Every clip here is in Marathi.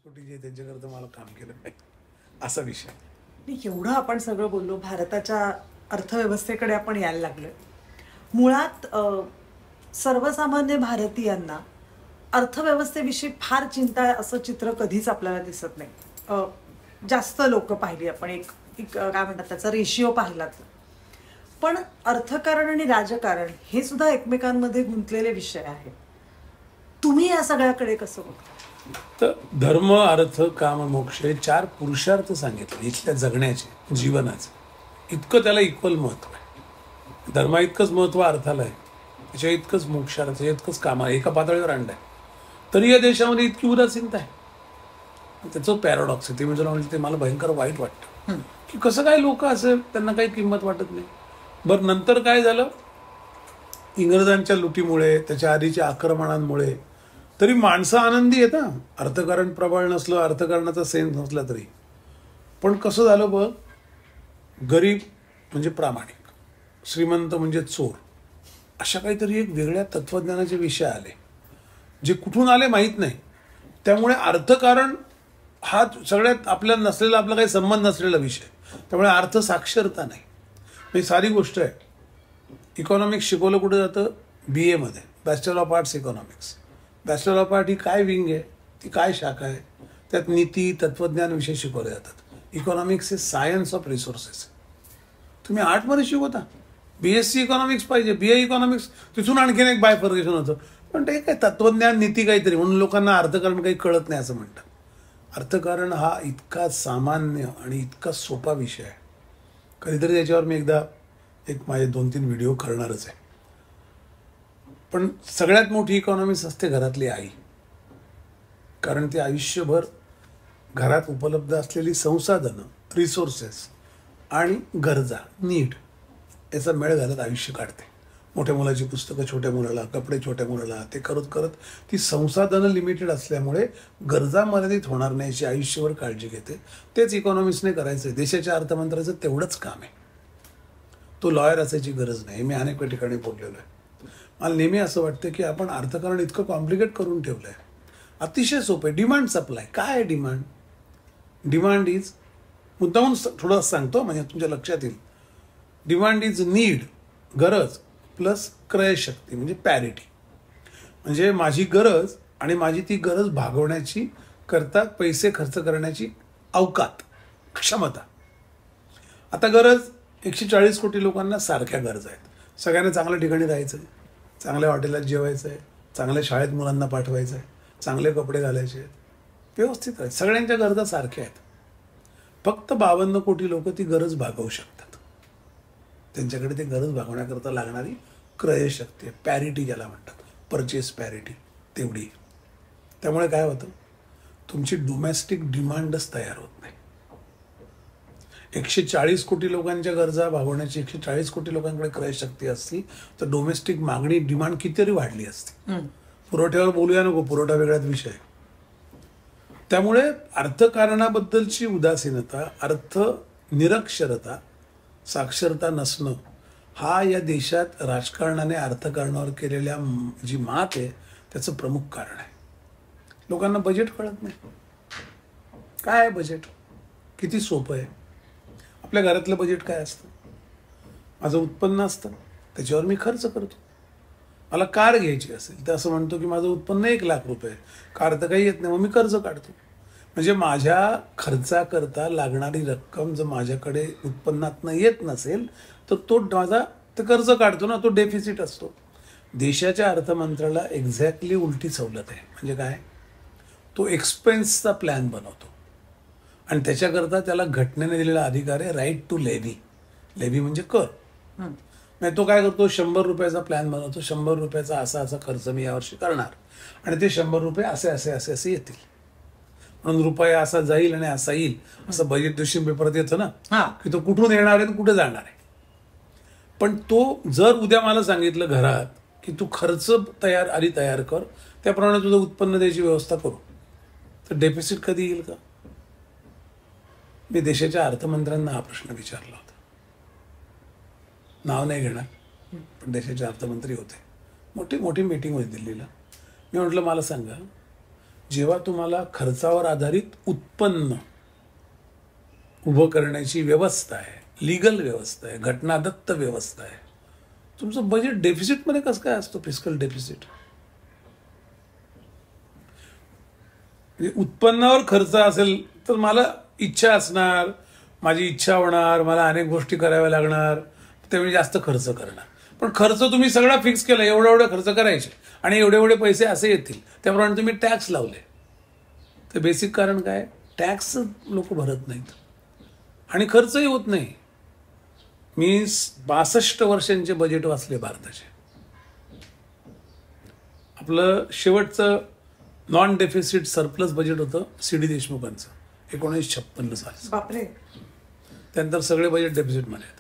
कोटी जे त्यांच्याकरता मला काम केलं पाहिजे असा विषय. नाही, एवढं आपण सगळं बोललो, भारताच्या अर्थव्यवस्थेकडे आपण यायला लागलोय. मुळात सर्वसामान्य भारतीयांना अर्थव्यवस्थेविषयी फार चिंता आहे असं चित्र कधीच आपल्याला दिसत नाही. जास्त लोक पाहिली आपण, एक एक काय म्हणतात त्याचा रेशिओ पाहिला तर. पण अर्थकारण आणि राजकारण हे सुद्धा एकमेकांमध्ये गुंतलेले विषय आहेत. तुम्ही या सगळ्याकडे कसं बघता? तर धर्म, अर्थ, काम, मोक्ष हे 4 पुरुषार्थ सांगितले इथल्या जगण्याचे, जीवनाचे. इतकं त्याला इक्वल महत्व आहे. धर्मा इतकंच महत्व अर्थाला आहे, त्याच्या इतकंच मोक्षार्थ, इतकंच कामा एका पातळीवर आणलं आहे. तरी या देशामध्ये इतकी उदासीनता आहे. त्याचं पॅराडॉक्स आहे. ते म्हणजे ते मला भयंकर वाईट वाटतं की कसं काय लोक असं, त्यांना काही किंमत वाटत नाही. बरं, नंतर काय झालं? इंग्रजांच्या लुटीमुळे, त्याच्या आधीच्या आक्रमणांमुळे तरी माणसं आनंदी आहेत ना. अर्थकारण प्रबळ नसलं, अर्थकारणाचा सेन्स नसला तरी. पण कसं झालं बघ, गरीब म्हणजे प्रामाणिक, श्रीमंत म्हणजे चोर, अशा काहीतरी एक वेगळ्या तत्वज्ञानाचे विषय आले, जे कुठून आले माहीत नाही. त्यामुळे अर्थकारण हा सगळ्यात आपल्या नसलेला, आपला काही संबंध नसलेला विषय. त्यामुळे अर्थ साक्षरता नाही. ही सारी गोष्ट आहे. इकॉनॉमिक्स शिकवलं कुठं जातं? BA मध्ये, bachelor of arts economics. Bachelor of art ही काय विंग आहे, ती काय शाखा आहे? त्यात नीती, तत्वज्ञान विषय शिकवले जातात. इकॉनॉमिक्स हे सायन्स ऑफ रिसोर्सेस. तुम्ही आर्टमध्ये शिकवता, BSc इकॉनॉमिक्स पाहिजे, BA इकॉनॉमिक्स, तिथून आणखीन एक बायफर्गेशन होतं. पण ते काय तत्वज्ञान, नीती काहीतरी, म्हणून लोकांना अर्थकारण काही कळत नाही असं म्हणतात. अर्थकारण हा इतका सामान्य आणि इतका सोपा विषय आहे. कधीतरी त्याच्यावर मी एकदा माझे 2-3 व्हिडिओ करणारच आहे. पण सगळ्यात मोठी इकॉनॉमिक्स असते घरातली आई. कारण ती आयुष्यभर घरात उपलब्ध असलेली संसाधनं, रिसोर्सेस आणि गरजा, नीड याचा मेळ घालत आयुष्य काढते. मोठ्या मुलाची पुस्तकं छोट्या मुलाला, कपडे छोट्या मुलाला, ते करत करत ती संसाधनं लिमिटेड असल्यामुळे गरजा मर्यादित होणार नाही याची आयुष्यभर काळजी घेते. तेच इकॉनॉमिक्सने करायचं आहे. देशाच्या अर्थमंत्र्याचं तेवढंच काम आहे. तो लॉयर असायची गरज नाही. मी अनेक ठिकाणी बोललेलो आहे. मला नेहमी असं वाटतं की आपण अर्थकारण इतकं कॉम्प्लिकेट करून ठेवलं आहे. अतिशय सोपं आहे. Demand supply. काय आहे डिमांड? डिमांड इज, मुद्दाहून थोडं सांगतो म्हणजे तुमच्या लक्षात येईल. डिमांड इज नीड, गरज, प्लस क्रयशक्ती म्हणजे पॅरिटी. म्हणजे माझी गरज आणि माझी ती गरज भागवण्याची करता पैसे खर्च करण्याची अवकात, क्षमता. आता गरज 140 कोटी लोकांना सारख्या गरज आहेत. सगळ्यांना चांगल्या ठिकाणी राहायचं आहे, चांगल्या हॉटेलात जेवायचं आहे, चांगल्या शाळेत मुलांना पाठवायचं आहे, चांगले कपडे घालायचे आहेत, व्यवस्थित राहायचं. सगळ्यांच्या गरजा सारख्या आहेत. फक्त 52 कोटी लोक ती गरज भागवू शकतात. त्यांच्याकडे ती गरज भागवण्याकरता लागणारी क्रयशक्ती आहे, पॅरिटी ज्याला म्हणतात, परचेस पॅरिटी, तेवढी. त्यामुळे काय होतं, तुमची डोमेस्टिक डिमांडच तयार होत नाही. 140 कोटी लोकांच्या गरजा भागवण्याची 140 कोटी लोकांकडे क्रयशक्ती असती तर डोमेस्टिक मागणी, डिमांड कितीतरी वाढली असती. पुरवठ्यावर बोलूया नको, पुरवठा वेगळाच विषय. त्यामुळे अर्थकारणाबद्दलची उदासीनता, अर्थ निरक्षरता, साक्षरता नसणं हा या देशात राजकारणाने अर्थकारणावर केलेल्या जी मात आहे त्याचं प्रमुख कारण आहे. लोकांना बजेट कळत नाही. काय आहे बजेट? किती सोपं आहे. आपल्या घरातलं बजेट काय असतं? माझं उत्पन्न असतं, त्याच्यावर मी खर्च करतो. मला कार घ्यायची असेल तर असं म्हणतो की माझं उत्पन्न 1 लाख रुपये, कार तर काही येत नाही, मग मी कर्ज काढतो. म्हणजे माझ्या खर्चाकरता लागणारी रक्कम जर माझ्याकडे उत्पन्नातनं येत नसेल तर तो माझा ते कर्ज काढतो ना, तो डेफिसिट असतो. देशाच्या अर्थमंत्र्याला एक्झॅक्टली उलटी सवलत आहे. म्हणजे काय? तो एक्सपेन्सचा प्लॅन बनवतो आणि त्याच्याकरता त्याला घटनेने दिलेला अधिकार आहे राईट टू लेव्ही. लेव्ही म्हणजे कर. नाही, तो काय करतो, 100 रुपयाचा प्लॅन बनवतो. 100 रुपयाचा असा असा खर्च मी यावर्षी करणार आणि ते 100 रुपये असे असे असे असे येतील. म्हणून रुपया असा जाईल आणि असा येईल असं बजेट दिवशी पेपरात येतं ना, की तो कुठून येणार आहे कुठे जाणार आहे. पण तो जर उद्या मला सांगितलं घरात की तू खर्च आधी तयार कर, त्याप्रमाणे तुझं उत्पन्न द्यायची व्यवस्था करू, तर डेफिसिट कधी येईल का? मी देशाच्या अर्थमंत्र्यांना हा प्रश्न विचारला होता. नाव नाही घेणार, पण देशाचे अर्थमंत्री होते. मोठी मोठी मीटिंग होती दिल्लीला. मी म्हटलं मला सांगा, जेव्हा तुम्हाला खर्चावर आधारित उत्पन्न उभं करण्याची व्यवस्था आहे, लीगल व्यवस्था आहे, घटनादत्त व्यवस्था आहे, तुमचं बजेट डेफिसिटमध्ये कसं काय असतो? फिस्कल डेफिसिट म्हणजे उत्पन्नावर खर्च असेल तर मला इच्छा असणार, माझी इच्छा होणार, मला अनेक गोष्टी कराव्या लागणार, त्यावेळी जास्त खर्च करणार. पण खर्च तुम्ही सगळा फिक्स केला, एवढा एवढे खर्च करायचे आणि एवढे एवढे पैसे असे येतील, त्याप्रमाणे तुम्ही टॅक्स लावले. तर बेसिक कारण काय? टॅक्स लोक भरत नाहीत आणि खर्चही होत नाही. मी 62 वर्षांचे बजेट वाचले भारताचे. आपलं शेवटचं नॉन डेफिसिट सरप्लस बजेट होतं सी.डी. देशमुखांचं 1956 साली. बापरे. त्यानंतर सगळे बजेट डेफिसिटमध्ये आहेत.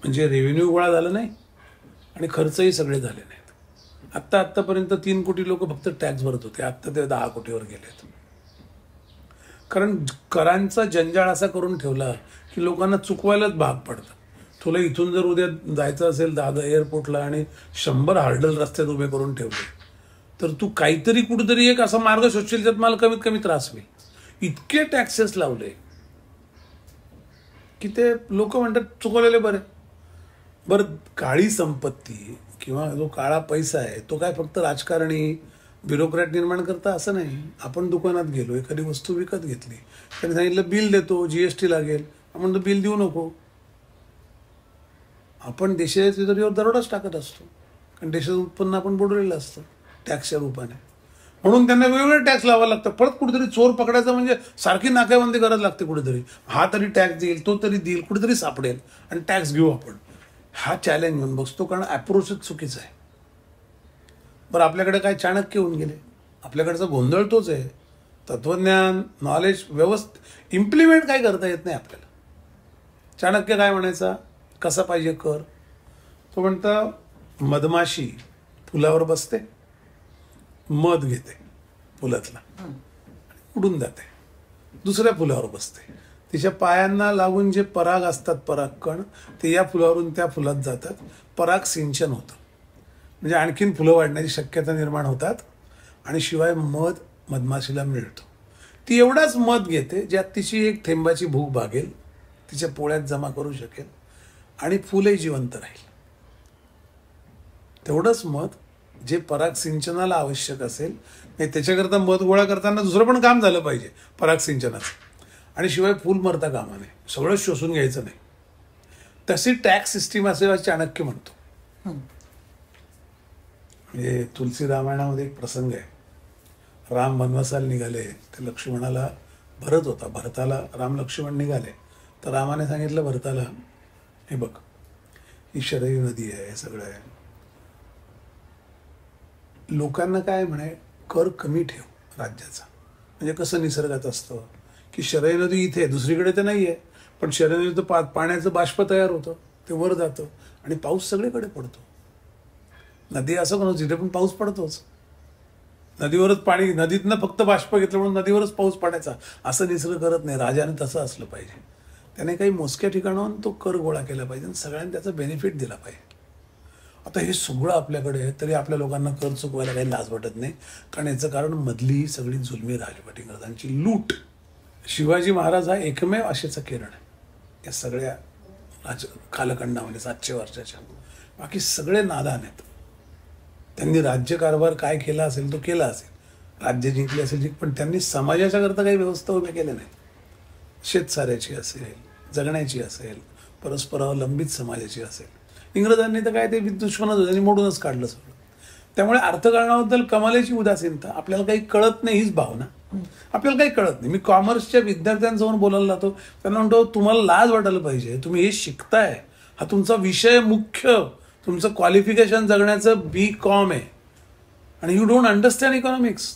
म्हणजे रेव्हेन्यू गोळा झाला नाही आणि खर्चही सगळे झाले नाहीत. आत्तापर्यंत 3 कोटी लोक फक्त टॅक्स भरत होते, आत्ता ते 10 कोटीवर गेलेत. कारण करांचा जंजाळ असा करून ठेवला की लोकांना चुकवायलाच भाग पडतं. तुला इथून जर उद्या जायचं असेल दादर एअरपोर्टला आणि 100 हार्डल रस्त्यात उभे करून ठेवले, तर तू काहीतरी कुठेतरी एक असा मार्ग शोधशील ज्यात मला कमीत कमी त्रास होईल. इतके टॅक्सेस लावले की ते लोक म्हणतात चुकवलेले बरे. बरं, काळी संपत्ती किंवा जो काळा पैसा आहे तो काय फक्त राजकारणी ब्युरोक्रॅट निर्माण करता असं नाही. आपण दुकानात गेलो, एखादी वस्तू विकत घेतली, त्यांनी सांगितलं बिल देतो, GST लागेल, आपण तो बिल देऊ नको. आपण देशाच्या तिजोरीवर दरोडाच टाकत असतो, कारण देशाचं उत्पन्न आपण बुडवलेलं असतं टॅक्सच्या रूपाने. म्हणून त्यांना वेगवेगळे टॅक्स लावावं लागतं. परत कुठेतरी चोर पकडायचा म्हणजे सारखी नाकाबंदी करायला लागते. कुठेतरी हा तरी टॅक्स देईल, तो तरी देईल, कुठेतरी सापडेल आणि टॅक्स घेऊ आपण. हा चॅलेंज म्हणून बसतो, कारण अप्रोचच चुकीचा आहे. बरं, आपल्याकडे काय चाणक्य होऊन गेले? आपल्याकडचा गोंधळ तोच आहे. तत्वज्ञान, नॉलेज व्यवस्थित इम्प्लिमेंट काय करता येत नाही आपल्याला. चाणक्य काय म्हणायचा? कसा पाहिजे कर? तो म्हणता मधमाशी फुलावर बसते, मध घेते फुलातला, उडून जाते, दुसऱ्या फुलावर बसते. तिच्या पायांना लागून जे पराग असतात, परागकण, ते या फुलावरून त्या फुलात जातात. पराग सिंचन होतं, म्हणजे आणखीन फुलं वाढण्याची शक्यता निर्माण होतात आणि शिवाय मध मधमाशीला मिळतो. ती एवढाच मध घेते ज्यात तिची एक थेंबाची भूक भागेल, तिच्या पोळ्यात जमा करू शकेल आणि फुलही जिवंत राहील. तेवढंच मध जे पराग सिंचनाला आवश्यक असेल. त्याच्याकरता मध गोळा करताना दुसरं पण काम झालं पाहिजे पराग सिंचनाचं, आणि शिवाय फुल मरता कामा नये, सगळं शोषून घ्यायचं नाही. तशी टॅक्स सिस्टीम असे चाणक्य म्हणतो. म्हणजे तुलसी रामायणामध्ये एक प्रसंग आहे. राम वनवासाला निघाले, ते लक्ष्मणाला भरत होता, भरताला राम लक्ष्मण निघाले, तर रामाने सांगितलं भरताला, हे बघ ही शरयू नदी आहे, हे सगळं आहे, लोकांना काय म्हणे कर कमी ठेव राज्याचा. म्हणजे कसं निसर्गात असतं की शरयू नदी इथे दुसरीकडे तर नाही आहे, पण शरयू नदीचं पाण्याचं बाष्प तयार होतं, ते वर जातं आणि पाऊस सगळीकडे पडतो. नदी असं म्हणून जिथे पण पाऊस पडतोच, नदीवरच पाणी, नदीतनं फक्त बाष्प घेतलं म्हणून नदीवरच पाऊस पडायचा असं निसर्ग करत नाही. राजाने तसं असलं पाहिजे. त्याने काही मोजक्या ठिकाणाहून तो कर गोळा केला पाहिजे आणि सगळ्यांनी त्याचा बेनिफिट दिला पाहिजे. आता हे सगळं आपल्याकडे आहे तरी आपल्या लोकांना कर चुकवायला काही लाज वाटत नाही, कारण याचं कारण मधली सगळी जुलमी राजवटींची लूट. शिवाजी महाराज हा एकमेव आशेचा किरण आहे या सगळ्या कालखंडामध्ये 700 वर्षाच्या. बाकी सगळे नादान आहेत. त्यांनी राज्यकारभार काय केला असेल तो केला असेल, राज्य जिंकले असेल पण त्यांनी समाजाच्या करता काही व्यवस्था उभ्या केल्या नाही. शेतसाऱ्याची असेल, जगण्याची असेल, परस्परावलंबित समाजाची असेल. इंग्रजांनी तर काय ते दुश्मनच होते, त्यांनी मोडूनच काढलं सगळं. त्यामुळे अर्थकारणाबद्दल कमालीची उदासीनता. आपल्याला काही कळत नाही हीच भावना. आपल्याला काही कळत नाही. मी कॉमर्सच्या विद्यार्थ्यांसमोर बोलायला जातो, त्यांना म्हणतो तुम्हाला लाज वाटायला पाहिजे, तुम्ही हे शिकताय, हा तुमचा विषय मुख्य, तुमचं क्वालिफिकेशन जगण्याचं BCom आहे आणि यू डोंट अंडरस्टँड इकॉनॉमिक्स.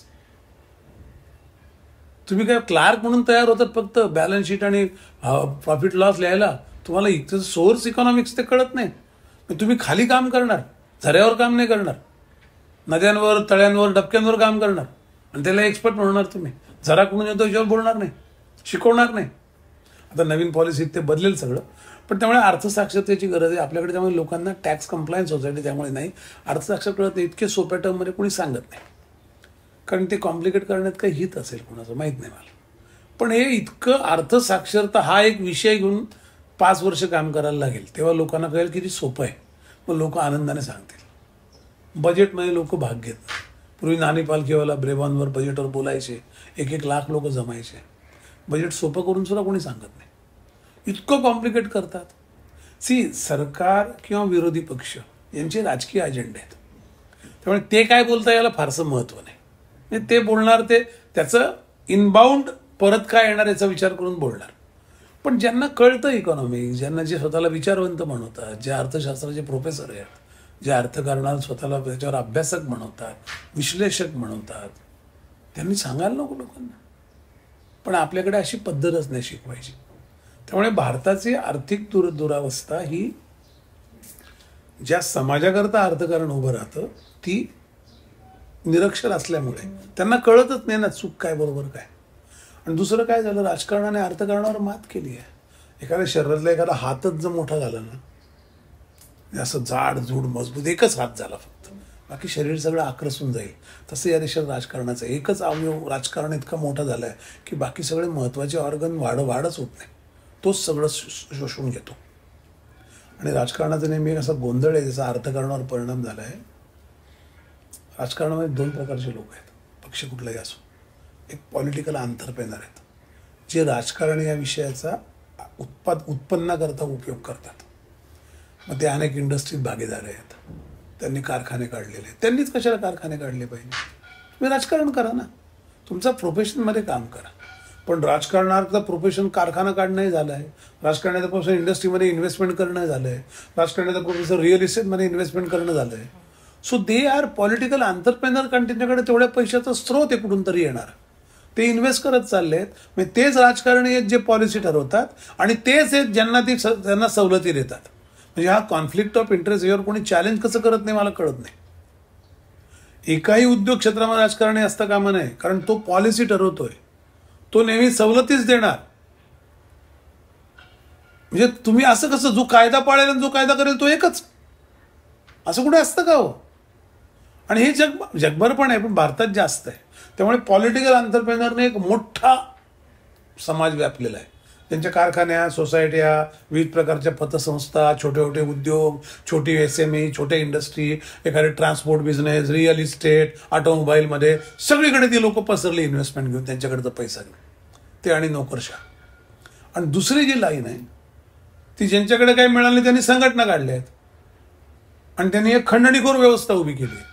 तुम्ही काय क्लार्क म्हणून तयार होतात फक्त बॅलन्स शीट आणि प्रॉफिट लॉस लिहायला. तुम्हाला इथं सोर्स इकॉनॉमिक्स ते कळत नाही. तुम्ही खाली काम करणार, झऱ्यावर काम नाही करणार, नद्यांवर, तळ्यांवर, डबक्यांवर काम करणार आणि त्याला एक्सपर्ट म्हणणार. तुम्ही झरा कुठून येतो याच्यावर बोलणार नाही, शिकवणार नाही. आता नवीन पॉलिसीत ते बदलेल सगळं, पण त्यामुळे अर्थसाक्षरतेची गरज आहे आपल्याकडे. त्यामुळे लोकांना टॅक्स कंप्लायन्स सोसायटी त्यामुळे नाही, अर्थसाक्षर कळत नाही. इतके सोप्या टर्ममध्ये कोणी सांगत नाही. कारण ते कॉम्प्लिकेट करण्यात काही हित असेल कोणाचं माहीत नाही मला. पण हे इतकं अर्थसाक्षरता हा एक विषय घेऊन 5 वर्ष काम करायला लागेल, तेव्हा लोकांना कळेल किती सोपं आहे. मग लोक आनंदाने सांगतील. बजेटमध्ये लोक भाग घेत. पूर्वी नाणी पालखीवाला ब्रेबॉनवर बजेटवर बोलायचे, 1-1 लाख लोक जमायचे. बजेट सोपं करून सुद्धा कोणी सांगत नाही, इतकं कॉम्प्लिकेट करतात. सरकार किंवा विरोधी पक्ष यांचे राजकीय अजेंडे आहेत, त्यामुळे ते काय बोलता याला फारसं महत्त्व नाही. म्हणजे ते बोलणार ते त्याचं इनबाउंड परत काय येणार याचा विचार करून बोलणार. पण ज्यांना कळतं इकॉनॉमिक्स, ज्यांना जे स्वतःला विचारवंत म्हणवतात, जे अर्थशास्त्राचे प्रोफेसर आहेत, जे अर्थकारणाला स्वतःला त्याच्यावर अभ्यासक म्हणवतात, विश्लेषक म्हणवतात, त्यांनी सांगायला नको लोकांना. पण आपल्याकडे अशी पद्धतच नाही शिकवायची. त्यामुळे भारताची आर्थिक दुरावस्था ही ज्या समाजाकरता अर्थकारण उभं राहतं ती निरक्षर असल्यामुळे त्यांना कळतच नाही ना चूक काय बरोबर काय. आणि दुसरं काय झालं, राजकारणाने अर्थकारणावर मात केली आहे. एखाद्या शरीरातला एखादा हातच जर मोठा झाला ना, असं जाड जूड मजबूत एकच हात झाला फक्त, बाकी शरीर सगळं आक्रसून जाईल. तसं या देशात राजकारणाचं एकच अवयव राजकारण इतका मोठा झाला आहे की बाकी सगळे महत्त्वाचे ऑर्गन वाढच होत नाही, तोच सगळं शोषून घेतो. आणि राजकारणाचा नेहमी असा गोंधळ आहे ज्याचा अर्थकारणावर परिणाम झाला आहे. राजकारणामध्ये 2 प्रकारचे लोक आहेत, पक्ष कुठलाही असो. एक पॉलिटिकल आंतरप्रेनर आहेत, जे राजकारण या विषयाचा उत्पन्नाकरता उपयोग करतात. मग ते अनेक इंडस्ट्रीत भागीदार आहेत, त्यांनी कारखाने काढलेले आहेत. त्यांनीच कशाला कारखाने काढले पाहिजे? तुम्ही राजकारण करा ना, तुमचा प्रोफेशनमध्ये काम करा. पण राजकारणाचं प्रोफेशन कारखाना काढणंही झालं आहे, राजकारणाचं प्रोफेशन इंडस्ट्रीमध्ये इन्व्हेस्टमेंट करणं झालं आहे, राजकारणाचं प्रोफेशन रिअल इस्टेटमध्ये इन्व्हेस्टमेंट करणं झालं आहे. सो दे आर पॉलिटिकल आंतरप्रेनर, कारण त्यांच्याकडे तेवढ्या पैशाचा स्रोत आहे कुठून तरी येणार. ते इन्व्हेस्ट करत चालले आहेत. म्हणजे तेच राजकारणी आहेत जे पॉलिसी ठरवतात आणि तेच आहेत ज्यांना त्यांना सवलती देतात. म्हणजे हा कॉन्फ्लिक्ट ऑफ इंटरेस्ट यावर कोणी चॅलेंज कसं करत नाही मला कळत नाही. एकाही उद्योग क्षेत्रामध्ये राजकारणी असता कामा नये, कारण तो पॉलिसी ठरवतोय, तो नेहमी सवलतीच देणार. म्हणजे तुम्ही असं कसं, जो कायदा पाळेल आणि जो कायदा करेल तो एकच, असं कुठे असतं का हो? आणि हे जगभर पण आहे, पण भारतात जास्त आहे. त्यामुळे पॉलिटिकल आंतरप्रेनरने एक मोठा समाज व्यापलेला आहे. त्यांच्या कारखान्या, सोसायट्या, विविध प्रकारच्या पतसंस्था, छोटे छोटे उद्योग, छोटी SME, छोटे इंडस्ट्री, एखादे ट्रान्सपोर्ट बिझनेस, रिअल इस्टेट, ऑटोमोबाईलमध्ये सगळीकडे ती लोक पसरली इन्व्हेस्टमेंट घेऊन, त्यांच्याकडचा पैसा घेऊन, ते आणि नोकरशाह. आणि दुसरी जी लाईन आहे ती ज्यांच्याकडे काही मिळालं त्यांनी संघटना काढल्या आहेत आणि त्यांनी एक खंडणीखोर व्यवस्था उभी केली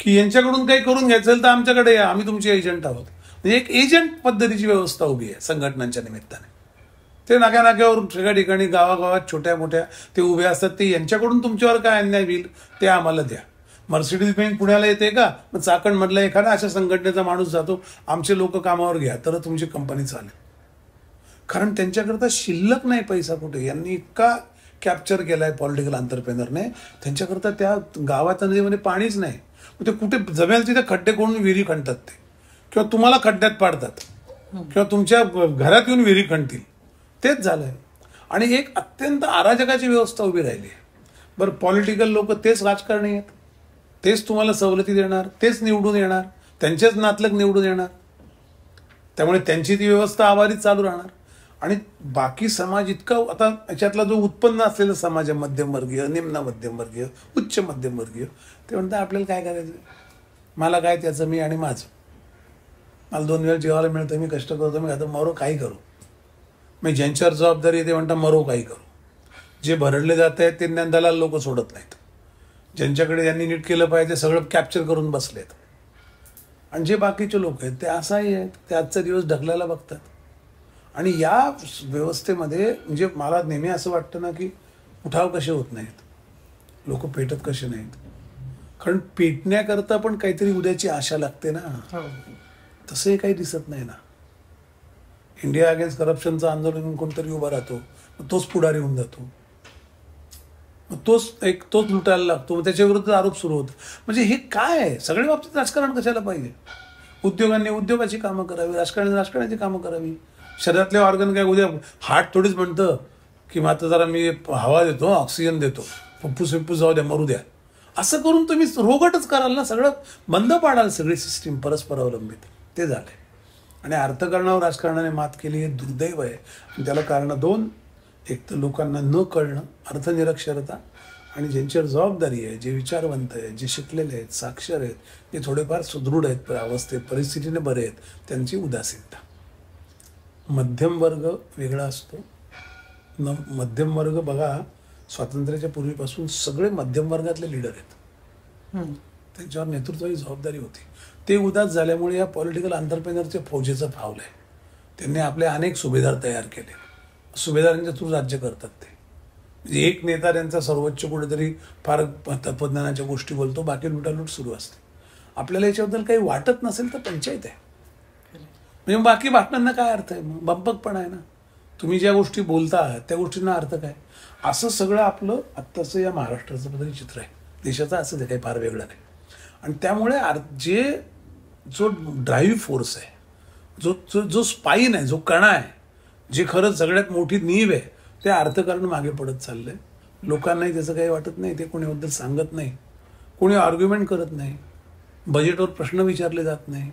की यांच्याकडून काही करून घ्यायचं तर आमच्याकडे या, आम्ही तुमचे एजंट आहोत. म्हणजे एक एजंट पद्धतीची व्यवस्था उभी आहे संघटनांच्या निमित्ताने. ते नाक्यावर सगळ्या ठिकाणी गावागावात छोट्या मोठ्या ते उभे असतात. ते यांच्याकडून तुमच्यावर काय अन्याय होईल ते आम्हाला द्या. मर्सिडीज बेंज पुण्याला येते का, मग चाकणमधला एखादा अशा संघटनेचा माणूस जातो, आमचे लोक कामावर घ्या तर तुमची कंपनी चालेल. कारण त्यांच्याकरता शिल्लक नाही पैसा कुठे. यांनी इतका कॅप्चर केलाय पॉलिटिकल आंतरप्रेनरने, त्यांच्याकरता त्या गावात नदीमध्ये पाणीच नाही. ते कुठे जमेल तिथे खड्डे करून विहिरी खणतात ते, किंवा तुम्हाला खड्ड्यात पाडतात, किंवा तुमच्या घरात येऊन विहिरी खणतील. तेच झालंय. आणि एक अत्यंत अराजकाची व्यवस्था उभी राहिली आहे. बरं, पॉलिटिकल लोक तेच राजकारणी आहेत, तेच तुम्हाला सवलती देणार, तेच निवडून येणार, त्यांचेच नातलग निवडून येणार. त्यामुळे त्यांची ती व्यवस्था आवारीत चालू राहणार. आणि बाकी समाज इतका, आता याच्यातला जो उत्पन्न असलेला समाज आहे, मध्यमवर्गीय, निम्न मध्यमवर्गीय, उच्च मध्यमवर्गीय, ते म्हणतात आपल्याला काय करायचं, मला काय त्याचं, मी आणि माझं, मला 2 वेळा जेवायला मिळतं, मी कष्ट करतो, मी आता मरो काही करू. मी ज्यांच्यावर जबाबदारी आहे ते म्हणतात मरो काही करू. जे भरडले जात आहेत ते ज्ञानदलाल लोक सोडत नाहीत. ज्यांच्याकडे ज्यांनी नीट केलं पाहिजे सगळं कॅप्चर करून बसलेत. आणि जे बाकीचे लोक आहेत ते असाही आहेत, ते आजचा दिवस ढकलायला बघतात. आणि या व्यवस्थेमध्ये म्हणजे मला नेहमी असं वाटतं ना की उठाव कसे होत नाहीत, लोक पेटत कसे नाहीत. कारण पेटण्याकरता पण काहीतरी उद्याची आशा लागते ना. तसंही काही दिसत नाही ना. इंडिया अगेन्स्ट करप्शनचं आंदोलन कोणतरी उभा राहतो, तोच पुढारी होऊन जातो, मग तोच लुटायला लागतो, मग त्याच्याविरुद्ध आरोप सुरू होतो. म्हणजे हे काय आहे? सगळ्या बाबतीत राजकारण कशाला पाहिजे? उद्योगांनी उद्योगाची कामं करावी, राजकारणाने राजकारणाची कामं करावी. शरीरातले ऑर्गन काय, उद्या हार्ट थोडीच म्हणतं की आता जरा मी हवा देतो, ऑक्सिजन देतो, फुफ्फुस जाऊ द्या, मरू द्या, असं करून तुम्ही रोगटच कराल ना, सगळं बंद पाडाल, सगळी सिस्टीम परस्पर अवलंबित. ते झालंय. आणि अर्थकारणावर राजकारणाने मात केली हे दुर्दैव आहे. आणि त्याला कारण दोन: एक तर लोकांना न कळणं, अर्थनिरक्षरता, आणि ज्यांच्यावर जबाबदारी आहे, जे विचारवंत आहेत, जे शिकलेले आहेत, साक्षर आहेत, जे थोडेफार सुदृढ आहेत, अवस्थेत परिस्थितीने बरे आहेत, त्यांची उदासीनता. मध्यम वर्ग वेगळा असतो. मध्यम वर्ग बघा, स्वातंत्र्याच्या पूर्वीपासून सगळे मध्यम वर्गातले लीडर आहेत. त्यांच्यावर नेतृत्वाची जबाबदारी होती. ते उदास झाल्यामुळे या पॉलिटिकल अंतरप्रेनरच्या फौजेचं फावलं आहे. त्यांनी आपले अनेक सुभेदार तयार केले. सुभेदारांच्या थ्रू राज्य करतात ते. म्हणजे एक नेता त्यांचा सर्वोच्च कुठेतरी फार तत्वज्ञानाच्या गोष्टी बोलतो, बाकी लुटालूट सुरू असते. आपल्याला याच्याबद्दल काही वाटत नसेल तर पंचायत आहे. म्हणजे बाकी भाषणांना काय अर्थ आहे? मग बंपकपणा आहे ना. तुम्ही ज्या गोष्टी बोलता आहात त्या गोष्टींना अर्थ काय? असं सगळं आपलं आत्ताचं या महाराष्ट्राचं पद्धती चित्र आहे. देशाचं असं ते काही फार वेगळं नाही. आणि त्यामुळे जो ड्राईव्ह फोर्स आहे, जो स्पाईन आहे, जो कणा आहे, जे खरंच सगळ्यात मोठी नीव आहे, ते अर्थकारण मागे पडत चाललंय. लोकांनाही त्याचं काही वाटत नाही. ते कोणीबद्दल सांगत नाही, कोणी आर्ग्युमेंट करत नाही. बजेटवर प्रश्न विचारले जात नाही.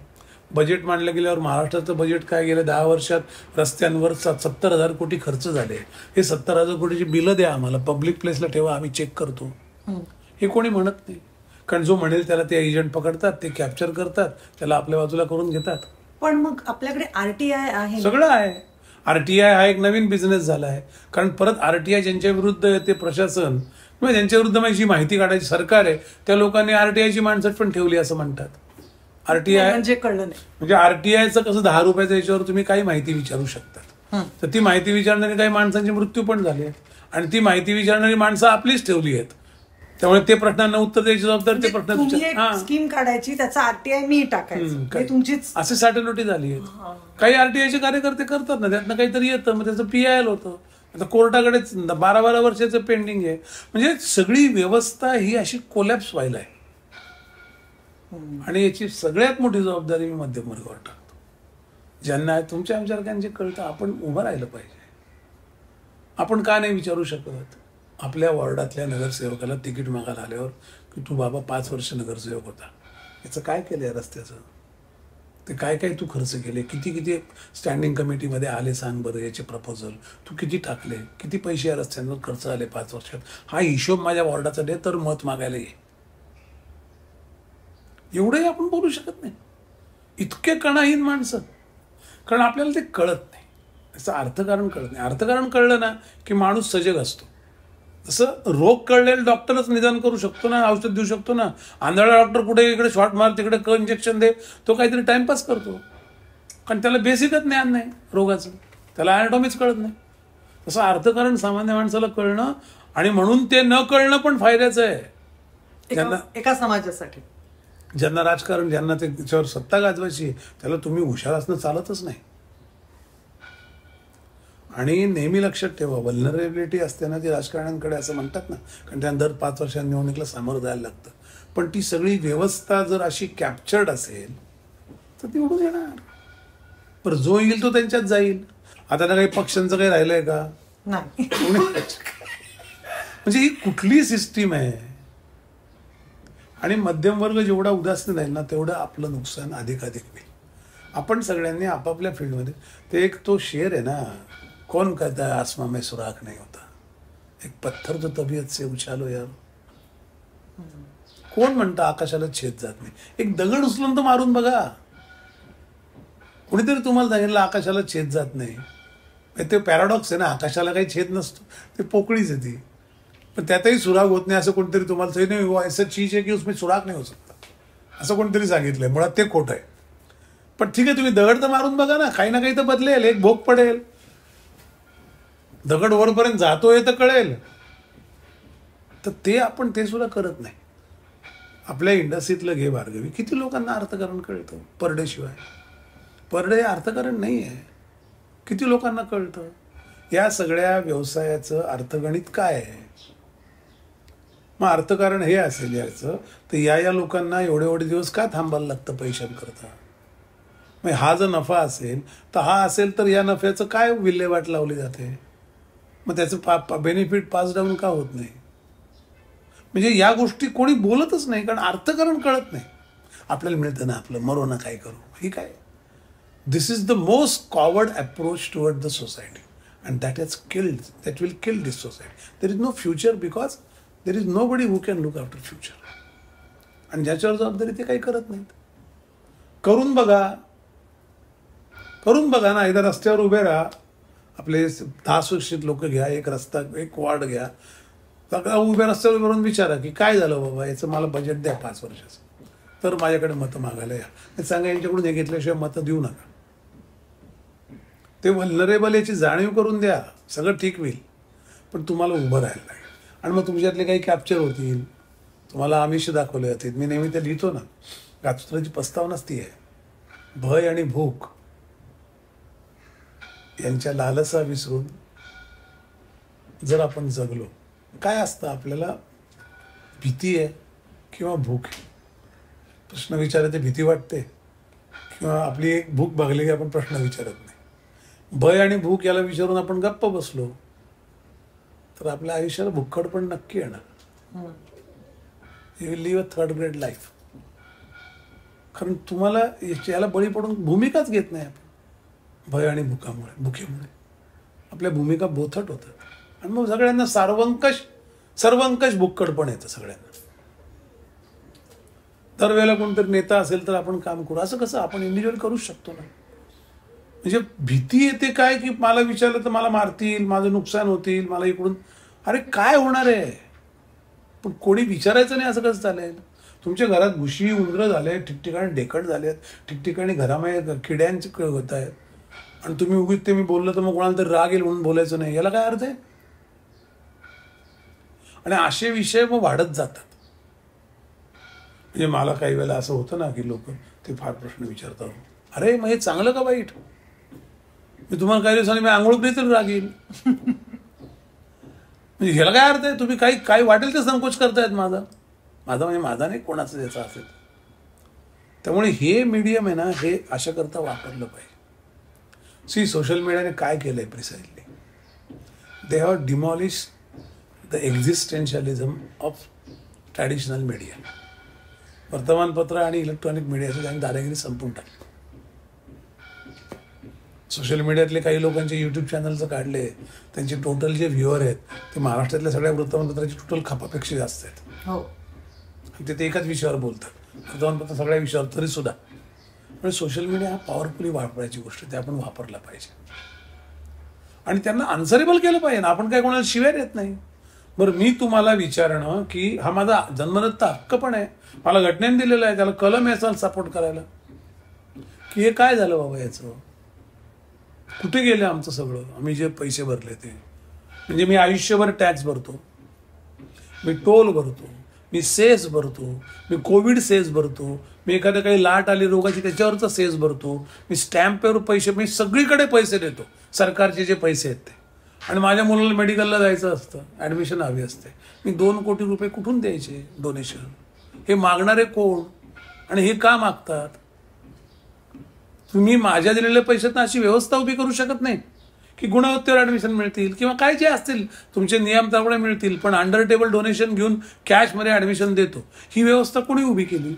बजेट मांडलं गेल्यावर महाराष्ट्राचं बजेट काय, गेल्या 10 वर्षात रस्त्यांवर 70,000 कोटी खर्च झाले. हे 70,000 कोटीची बिलं द्या आम्हाला, पब्लिक प्लेसला ठेवा, आम्ही चेक करतो. हे कोणी म्हणत नाही. कारण जो म्हणेल त्याला ते एजंट पकडतात, ते कॅप्चर करतात, त्याला आपल्या बाजूला करून घेतात. पण मग आपल्याकडे आरटीआय आहे, सगळं आहे. आरटीआय हा एक नवीन बिझनेस झाला आहे. कारण परत आरटीआय ज्यांच्या विरुद्ध ते प्रशासन किंवा ज्यांच्या विरुद्ध जी माहिती काढायची सरकार आहे, त्या लोकांनी आरटीआयची माणसं पण ठेवली असं म्हणतात. आरटीआय म्हणजे कळलं नाही. म्हणजे आरटीआयचं कसं 10 रुपयाच्या याच्यावर तुम्ही काही माहिती विचारू शकतात. तर ती माहिती विचारणारी काही माणसांचे मृत्यू पण झाले आहेत. आणि ती माहिती विचारणारी माणसं आपलीच ठेवली आहेत. त्यामुळे ते प्रश्नांना उत्तर द्यायची जबाबदारी ते प्रश्न स्कीम काढायची, त्याचा आरटीआय मी टाकायचं, तुमचीच असे साठेलोटी झाली आहेत. काही आरटीआयचे कार्यकर्ते करतात ना, त्यातनं काहीतरी येतं, मग त्याचं PIL होतं. आता कोर्टाकडेच 12-12 वर्षाचं पेंडिंग आहे. म्हणजे सगळी व्यवस्था ही अशी कोलॅप्स व्हायला आहे. आणि याची सगळ्यात मोठी जबाबदारी मी मध्यम वर्गावर टाकतो. ज्यांना तुमच्या आमच्यासारख्यांचे कळतं, आपण उभं राहिलं पाहिजे. आपण का नाही विचारू शकत आपल्या वॉर्डातल्या नगरसेवकाला तिकीट मागायला आल्यावर की तू बाबा 5 वर्ष नगरसेवक होता, याचं काय केलं या रस्त्याचं? ते काय काय तू खर्च केले, किती स्टँडिंग कमिटीमध्ये आले सांग बरं, याचे प्रपोजल तू किती टाकले, किती पैसे या रस्त्यांवर खर्च आले 5 वर्षात, हा हिशोब माझ्या वॉर्डाचा दे, तर मत मागायला ये. एवढंही आपण बोलू शकत नाही. इतके कणाहीन माणसं. कारण आपल्याला ते कळत नाही, त्याचं अर्थकारण कळत नाही. अर्थकारण कळलं ना की माणूस सजग असतो. जसं रोग कळलेला डॉक्टरच निदान करू शकतो ना, औषध देऊ शकतो ना. आंधळा डॉक्टर कुठे इकडे शॉट मार, तिकडे इंजेक्शन दे, तो काहीतरी टाइमपास करतो. कारण त्याला बेसिकच ज्ञान नाही रोगाचं, त्याला अॅनाटॉमीच कळत नाही. तसं अर्थकारण सामान्य माणसाला कळणं, आणि म्हणून ते न कळणं पण फायद्याचं आहे. एका समाजासाठी ज्यांना राजकारण, ज्यांना त्याच्यावर सत्ता गाजवायची, त्याला तुम्ही हुशार असणं चालतच नाही. आणि नेहमी लक्षात ठेवा, वल्नरेबिलिटी असते ना ती राजकारण्यांकडे, असं म्हणतात ना, कारण त्यांना दर 5 वर्षांनी निवडणुकीला सामोरं जायला लागतं. पण ती सगळी व्यवस्था जर अशी कॅप्चर्ड असेल तर ती उडून येणार. पण जो येईल तो त्यांच्यात जाईल. आता काही पक्षांचं काही राहिलंय का? नाही. म्हणजे ही कुठली सिस्टीम आहे? आणि मध्यम वर्ग जेवढा उदासीन राहील ना, तेवढं आपलं नुकसान अधिकाधिक होईल. आपण सगळ्यांनी आपापल्या फील्डमध्ये, ते एक तो शेर आहे ना, कौन कहता है आसमां में सुराख नहीं होता, एक पत्थर तो तबीयत से उछालो यार. कोण म्हणतं आकाशाला छेद जात नाही? एक दगड उचलून तर मारून बघा. कुणीतरी तुम्हाला सांगितलं आकाशाला छेद जात नाही. ते पॅराडॉक्स आहे ना, आकाशाला काही छेद नसतो, ते पोकळीच आहे ती. पण त्यातही सुराग होत नाही असं कोणतरी तुम्हाला सांगितलं. नाही, ऐसा चीज आहे की उसमें सुराग नाही हो सकता, असं कोणतरी सांगितलंय. मुळात ते खोटं आहे. पण ठीक आहे, तुम्ही दगड तर मारून बघा ना, काही ना काही तर बदलेल, एक भोग पडेल. दगड वरपर्यंत जातोय तर कळेल. तर ते आपण ते सुद्धा करत नाही. आपल्या इंडस्ट्रीतलं घे भार्गवी, किती लोकांना अर्थकारण कळतं पर डे शिवाय? पर डे अर्थकारण नाही आहे. किती लोकांना कळतं? या सगळ्या व्यवसायाचं अर्थगणित काय आहे? मग अर्थकारण हे असेल याचं, तर या लोकांना एवढे दिवस का थांबायला लागतं पैशांकरता? मग हा जर नफा असेल तर हा असेल तर या नफ्याचं काय विल्हेवाट लावली जाते? मग त्याचं बेनिफिट पास डाऊन का होत नाही? म्हणजे या गोष्टी कोणी बोलतच नाही, कारण अर्थकारण कळत नाही. आपल्याला मिळतं ना आपलं, मरो ना काय करू, ही काय. This is the most coward approach toward the society and that will kill this society. There is no future because there is nobody who can look after future. आणि ज्याच्यावर जबाबदारी ते काही करत नाहीत. करून बघा ना, एकदा रस्त्यावर उभे राहा, आपले 10 सुशिक्षित लोक घ्या, एक रस्ता, एक वॉर्ड घ्या, सगळ्या उभ्या रस्त्यावर उभे राहून विचारा की काय झालं बाबा, याचं मला बजेट द्या 5 वर्षाचं, तर माझ्याकडे मतं मागायला या. सांगा यांच्याकडून हे घेतल्याशिवाय मतं देऊ नका. ते व्हल्नरेबल याची जाणीव करून द्या, सगळं ठीक होईल. पण तुम्हाला उभं राहायला लागेल. आणि मग तुमच्यातले काही कॅप्चर होतील, तुम्हाला आमिष दाखवले जातील. मी नेहमी ते लिहितो ना, गाजसूत्राची प्रस्तावनाच ती आहे, भय आणि भूक यांच्या लालसा विसरून जर आपण जगलो. काय असतं आपल्याला, भीती आहे किंवा भूक आहे. प्रश्न विचारायची भीती वाटते किंवा आपली एक भूक भागली की आपण प्रश्न विचारत नाही. भय आणि भूक याला विचारून आपण गप्प बसलो तर आपल्या आयुष्याला भुक्कड पण नक्की येणार. You will live a 3rd grade life. कारण तुम्हाला याला बळी पडून भूमिकाच घेत नाही आपण. भय आणि भुकेमुळे आपल्या भूमिका बोथट होतात. आणि मग सगळ्यांना सर्वंकष भुक्कड पण येतं सगळ्यांना. दरवेळेला कोणतरी नेता असेल तर आपण काम करू, असं कसं आपण इंडिव्हिज्युअल करूच शकतो ना. म्हणजे भीती येते काय की मला विचारलं तर मला मारतील, माझं नुकसान होतील, मला इकडून, अरे काय होणार आहे. पण कोणी विचारायचं नाही असं कसं चालेल. तुमच्या घरात घुशी उंदरं झाले, ठिकठिकाणी डेकट झाले आहेत, ठिकठिकाणी घरामध्ये किड्यांचे होत आहेत, आणि तुम्ही उगीच ते मी बोललं तर मग कोणाला तरी राग येईल म्हणून बोलायचं नाही, याला काय अर्थ आहे. आणि असे विषय मग वाढत जातात. म्हणजे मला काही वेळेला असं होतं ना की लोक ते फार प्रश्न विचारतात, अरे मग हे चांगलं का वाईट. मी तुम्हाला काही दिवसांनी मी आंघोळ केली तरी राग येईल. म्हणजे ह्याला काय अर्थ आहे. तुम्ही काही वाटेल ते संकोच करतायत माझा म्हणजे माझा नाही, कोणाचं ज्याचा असेल. त्यामुळे हे मीडियम आहे ना, हे अशा करता वापरलं पाहिजे. सोशल मीडियाने काय केलंय precisely, they have demolish the existentialism of traditional media. वर्तमानपत्र आणि इलेक्ट्रॉनिक मीडियाची त्यांनी दादागिरी संपून टाकली. सोशल मीडियातले काही लोकांचे यूट्यूब चॅनलचं काढले, त्यांचे टोटल जे व्ह्युअर आहेत ते महाराष्ट्रातल्या सगळ्या वृत्तपत्राची टोटल खपापेक्षा जास्त आहेत. हो. ते एकाच विषयावर बोलतात, वृत्तपत्र सगळ्या विषयावर, तरी सुद्धा. म्हणजे सोशल मीडिया हा पॉवरफुली वापरायची गोष्ट, ते आपण वापरला पाहिजे आणि त्यांना आन्सरेबल केलं पाहिजे ना. आपण काय कोणाला शिव्या देत नाही. बरं, मी तुम्हाला विचारणं की हा माझा जन्मदत्त हक्क पण आहे, मला घटनेने दिलेला आहे, त्याला कलम याचा सपोर्ट करायला, की हे काय झालं बाबा, याचं कुठे गेले आमचं सगळं, आम्ही जे पैसे भरले ते. म्हणजे मी आयुष्यभर टॅक्स भरतो, मी टोल भरतो, मी सेस भरतो, मी कोविड सेस भरतो, मी एखाद्या काही लाट आली रोगाची त्याच्यावरचा सेस भरतो, मी स्टॅम्पवर पैसे, मी सगळीकडे पैसे देतो, सरकारचे जे पैसे आहेत ते. आणि माझ्या मुलाला मेडिकलला जायचं असतं, ॲडमिशन हवी असते, मी 2 कोटी रुपये कुठून द्यायचे डोनेशन. हे मागणारे कोण आणि हे का मागतात. तुम्ही माझ्या दिलेल्या पैशातून अशी व्यवस्था उभी करू शकत नाही की गुणवत्तेवर ॲडमिशन मिळतील किंवा काय जे असतील तुमचे नियम त्यामुळे मिळतील, पण अंडर टेबल डोनेशन घेऊन कॅशमध्ये ॲडमिशन देतो, ही व्यवस्था कोणी उभी केली.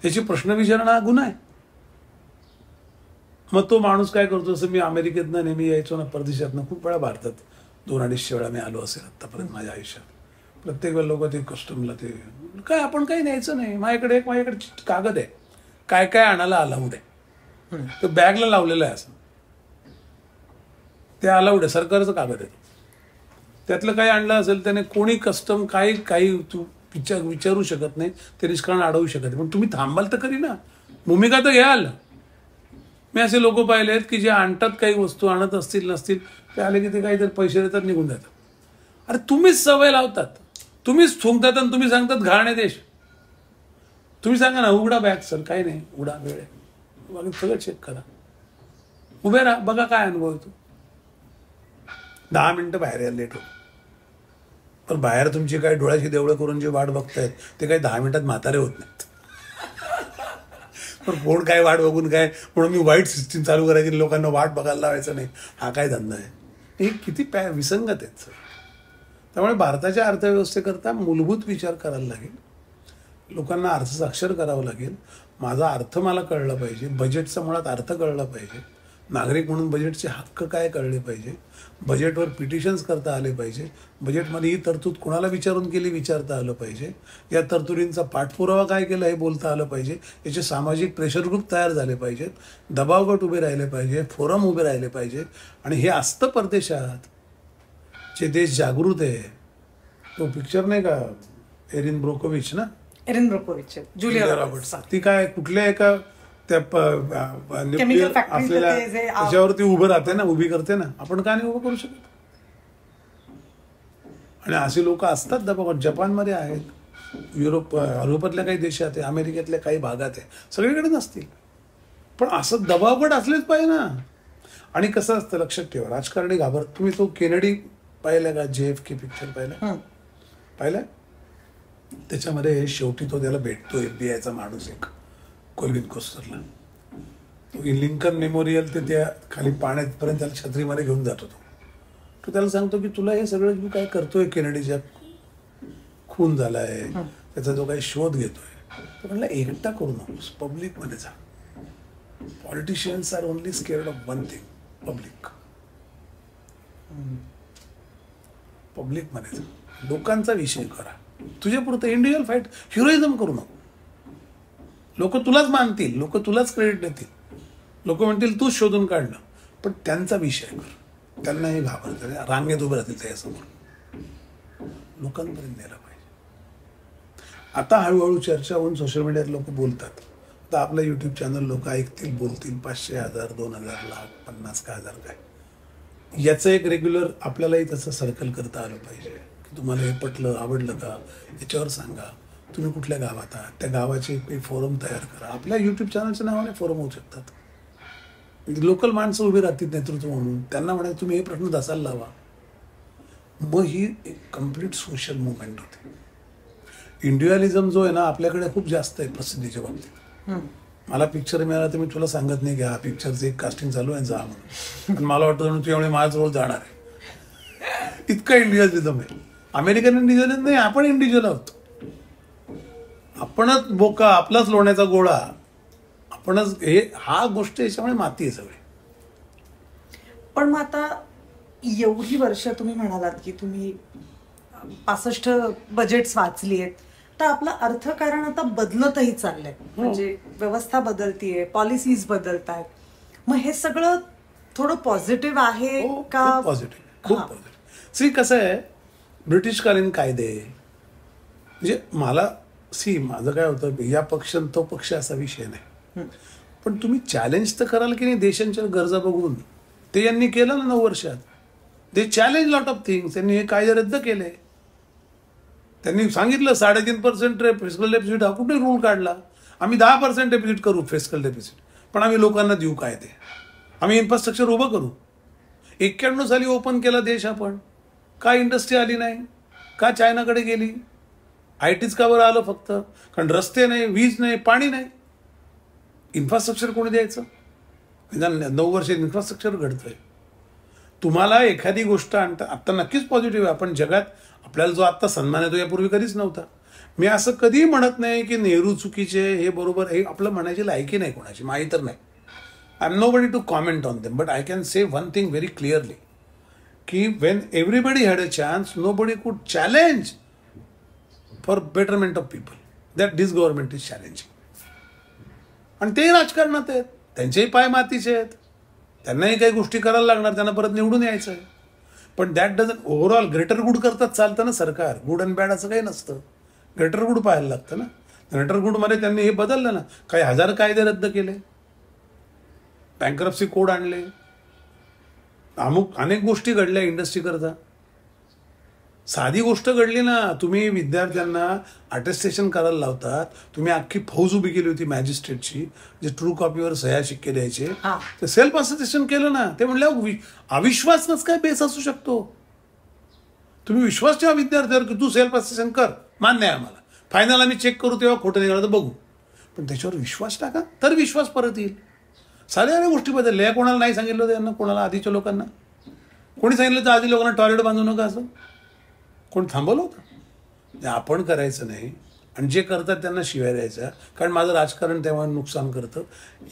याची प्रश्न विचारणं हा गुन्हा आहे. मग तो माणूस काय करतो, जसं मी अमेरिकेतनं नेहमी यायचो ना, परदेशातनं खूप वेळा भारतात 200-250 वेळा मी आलो असेल आत्तापर्यंत माझ्या आयुष्यात. प्रत्येक वेळेला लोक ते कस्टमला ते काय, आपण काही न्यायचं नाही, माझ्याकडे कागद आहे, काय काय आणायला अलाउड आहे, तो बॅगला लावलेलं आहे असं, ते अलाउड आहे, सरकारचं कागद आहे. त्यातलं काही आणलं असेल त्याने कोणी कस्टम काही तू विचारू शकत नाही, ते निष्कारण अडवू शकत नाही. पण तुम्ही थांबाल तर खरी ना, भूमिका तर घ्याल. मी असे लोक पाहिले आहेत की जे आणतात, काही वस्तू आणत असतील नसतील, ते आले की ते काहीतरी पैसे देतात, निघून जातात. अरे तुम्हीच सवय लावतात, तुम्हीच थुंकतात आणि तुम्ही सांगतात घाणे देश. तुम्ही सांगा ना, उघडा बॅग सर, काही नाही, उघडा, वेळ आहे, सगळं चेक करा, उभे राहा, बघा काय अनुभव येतो. 10 मिनिटं बाहेर यायला लेट होतो. पण बाहेर तुमची काय डोळ्याची देवळं करून जे वाट बघतायत ते काही 10 मिनिटात म्हातारे होत नाहीत. पण कोण काय वाट बघून काय, म्हणून मी वाईट सिस्टीम चालू करायची, लोकांना वाट बघायला लावायचं नाही, हा काय धंदा आहे. हे किती विसंगत आहेत सर. त्यामुळे भारताच्या अर्थव्यवस्थेकरता मूलभूत विचार करायला लागेल. लोकांना अर्थसाक्षर करावं लागेल. माझा अर्थ मला कळला पाहिजे. बजेटचा मुळात अर्थ कळला पाहिजे. नागरिक म्हणून बजेटचे हक्क काय कळले पाहिजे. बजेटवर पिटिशन्स करता आले पाहिजे. बजेटमध्ये ही तरतूद कोणाला विचारून केली विचारता आलं पाहिजे. या तरतुदींचा पाठपुरावा काय केला हे बोलता आलं पाहिजे. याचे सामाजिक प्रेशर ग्रुप तयार झाले पाहिजेत. दबावगट उभे राहिले पाहिजे. फोरम उभे राहिले पाहिजेत. आणि हे असतं परदेशात. जे देश जागृत आहे. तो पिक्चर नाही का एरिन ब्रोकोविच ना, एरिन ब्रोकोविच, जुलिया रॉबर्ट्स, ती काय कुठल्या एका त्या न्यूक्लिअर असलेल्या त्याच्यावरती उभं राहते ना, उभी करते ना. आपण का नाही उभं करू शकत. आणि असे लोक असतात दबाव. जपानमध्ये आहेत, युरोपातल्या काही देशात आहे, अमेरिकेतल्या काही भागात आहे, सगळीकडे नसतील. पण असं दबावगट असलेच पाहिजे ना. आणि कसं असतं लक्षात ठेवा, राजकारणी घाबरत. तुम्ही तो केनेडी पाहिला का, JFK पिक्चर पाहिलाय? त्याच्यामध्ये शेवटी तो त्याला भेटतो FBI माणूस एक कोलविन कोस्टरला. तो लिंकन मेमोरियल ते त्या खाली पाण्यापर्यंत त्याला छत्रीमध्ये घेऊन जातो. तो त्याला सांगतो की तुला हे सगळं तू काय करतोय, केनेडीच्या खून झालाय, त्याचा जो काही शोध घेतोय, तो म्हणला एकटा करू नकोस, पब्लिकमध्ये जा. Politicians are only scared of one thing, पब्लिकमध्ये जा. लोकांचा विषय करा. तुझ्यापुरतं इंडिव्हिज्युअल फाईट, हिरोइझम करू नको. लोक तुलाच मानतील, लोक तुलाच क्रेडिट देतील, लोक म्हणतील तूच शोधून काढलं. पण त्यांचा विषय कर. त्यांना हे घाबरतं, रांगेत उभं राहतील त्याच्यासमोर. लोकांपर्यंत नेला पाहिजे. आता हळूहळू चर्चा होऊन सोशल मीडियात लोक बोलतात. आता आपलं YouTube चॅनल लोक ऐकतील, बोलतील. 500, 1000, 2000, लाख, 50 का 1000 काय, याचं एक रेग्युलर आपल्यालाही तसं सर्कल करता आलं पाहिजे. की तुम्हाला हे पटलं, आवडलं का, याच्यावर सांगा. तुम्ही कुठल्या गावात आहात, त्या गावाचे काही फोरम तयार करा. आपल्या YouTube चॅनलच्या नावाने फोरम होऊ शकतात. लोकल माणसं उभी राहतील नेतृत्व म्हणून. त्यांना म्हणा तुम्ही हे प्रश्न दसायला लावा. मग ही एक कम्प्लीट सोशल मुवमेंट होते. इंडिव्हिज्युअलिझम जो आहे ना आपल्याकडे खूप जास्त आहे प्रसिद्धीच्या बाबतीत. मला पिक्चर मिळाला तर मी तुला सांगत नाही की हा पिक्चरचं एक कास्टिंग चालू आहे, जा म्हणून. पण मला वाटतं तू एवढे माझ्याजवळ जाणार आहे. इतकं इंडिव्हिज्युअलिझम आहे. अमेरिकन इंडिव्हिज्युअलिझम नाही, आपण इंडिव्हिज्युअल आहोत. आपणच बोका, आपलाच लोण्याचा गोळा, आपणच हे हा गोष्ट याच्यामुळे माती आहे सगळी. पण मग आता एवढी वर्ष तुम्ही म्हणालात की तुम्ही 65 बजेट्स वाचली आहेत, तर आपलं अर्थकारण आता बदलतही चाललंय. म्हणजे व्यवस्था बदलतीये, पॉलिसीज बदलत आहेत. मग हे सगळं थोडं पॉझिटिव्ह आहे का? पॉझिटिव्ह, खूप पॉझिटिव्ह. सी कसं आहे, ब्रिटिशकालीन कायदे म्हणजे मला माझं काय होतं, या पक्ष तो पक्ष असा विषय नाही. पण तुम्ही चॅलेंज तर कराल की नाही देशांच्या गरजा बघून. ते यांनी केलं ना 9 वर्षात. दे चॅलेंज लॉट ऑफ थिंग्स. त्यांनी हे कायदे रद्द केले. त्यांनी सांगितलं 3.5% फिस्कल डेफिसिट. हा कुठे रूल काढला? आम्ही 10% डेफिसिट करू फिस्कल डेफिसिट, पण आम्ही लोकांना देऊ काय ते, आम्ही इन्फ्रास्ट्रक्चर उभं करू. 91 साली ओपन केला देश आपण. का इंडस्ट्री आली नाही? का चायनाकडे गेली? ITच का बरं आलं फक्त? कारण रस्ते नाही, वीज नाही, पाणी नाही. इन्फ्रास्ट्रक्चर कोणी द्यायचं? 9 वर्ष इन्फ्रास्ट्रक्चर घडतंय. तुम्हाला एखादी गोष्ट आणता आत्ता नक्कीच पॉझिटिव्ह आहे. आपण जगात आपल्याला जो आत्ता सन्मान येतो यापूर्वी कधीच नव्हता. मी असं कधीही म्हणत नाही की नेहरू चुकीचे, हे बरोबर. हे आपलं म्हणायची लायकी नाही कोणाची, माही तर नाही. I am nobody to comment on them, but I can say one thing very clearly की when everybody had a chance, nobody could challenge for betterment of people that this government is challenging. आणि तेही राजकारणात आहेत, त्यांचेही पाय मातीचे आहेत, त्यांनाही काही गोष्टी करायला लागणार, त्यांना परत निवडून यायचं आहे. पण that dozen overall greater good करतात चालतं ना सरकार. गुड अँड बॅड असं काही नसतं. ग्रेटर गुड पाहायला लागतं ना. ग्रेटर गुडमध्ये त्यांनी हे बदललं ना, काही 1000 कायदे रद्द केले, बँकरप्सी कोड आणले, अनेक गोष्टी घडल्या इंडस्ट्री करता. साधी गोष्ट घडली ना, तुम्ही विद्यार्थ्यांना अटेस्टेशन करायला लावतात. तुम्ही अख्खी फौज उभी केली होती मॅजिस्ट्रेटची, जे ट्रू कॉपीवर सह्या शिक्के द्यायचे. ते सेल्फ अटेस्टेशन केलं ना. ते म्हणलं अविश्वास कसं काय बेस असू शकतो? तुम्ही विश्वास ठेवा विद्यार्थ्यावर की तू सेल्फ अटेस्टेशन कर, मान्य आहे आम्हाला, फायनल आम्ही चेक करू तेव्हा खोटं निघालं तर बघू. पण त्याच्यावर विश्वास टाका, तर विश्वास परत येईल. साऱ्या गोष्टी बदलल्या. कोणाला नाही सांगितलं होतं यांना, कोणाला आधीच्या लोकांना कोणी सांगितलं तर आधी लोकांना टॉयलेट बांधू नका असं? कोण थांबवलं होतं? म्हणजे आपण करायचं नाही आणि जे करतात त्यांना शिव्या द्यायच्या, कारण माझं राजकारण तेव्हा नुकसान करतं,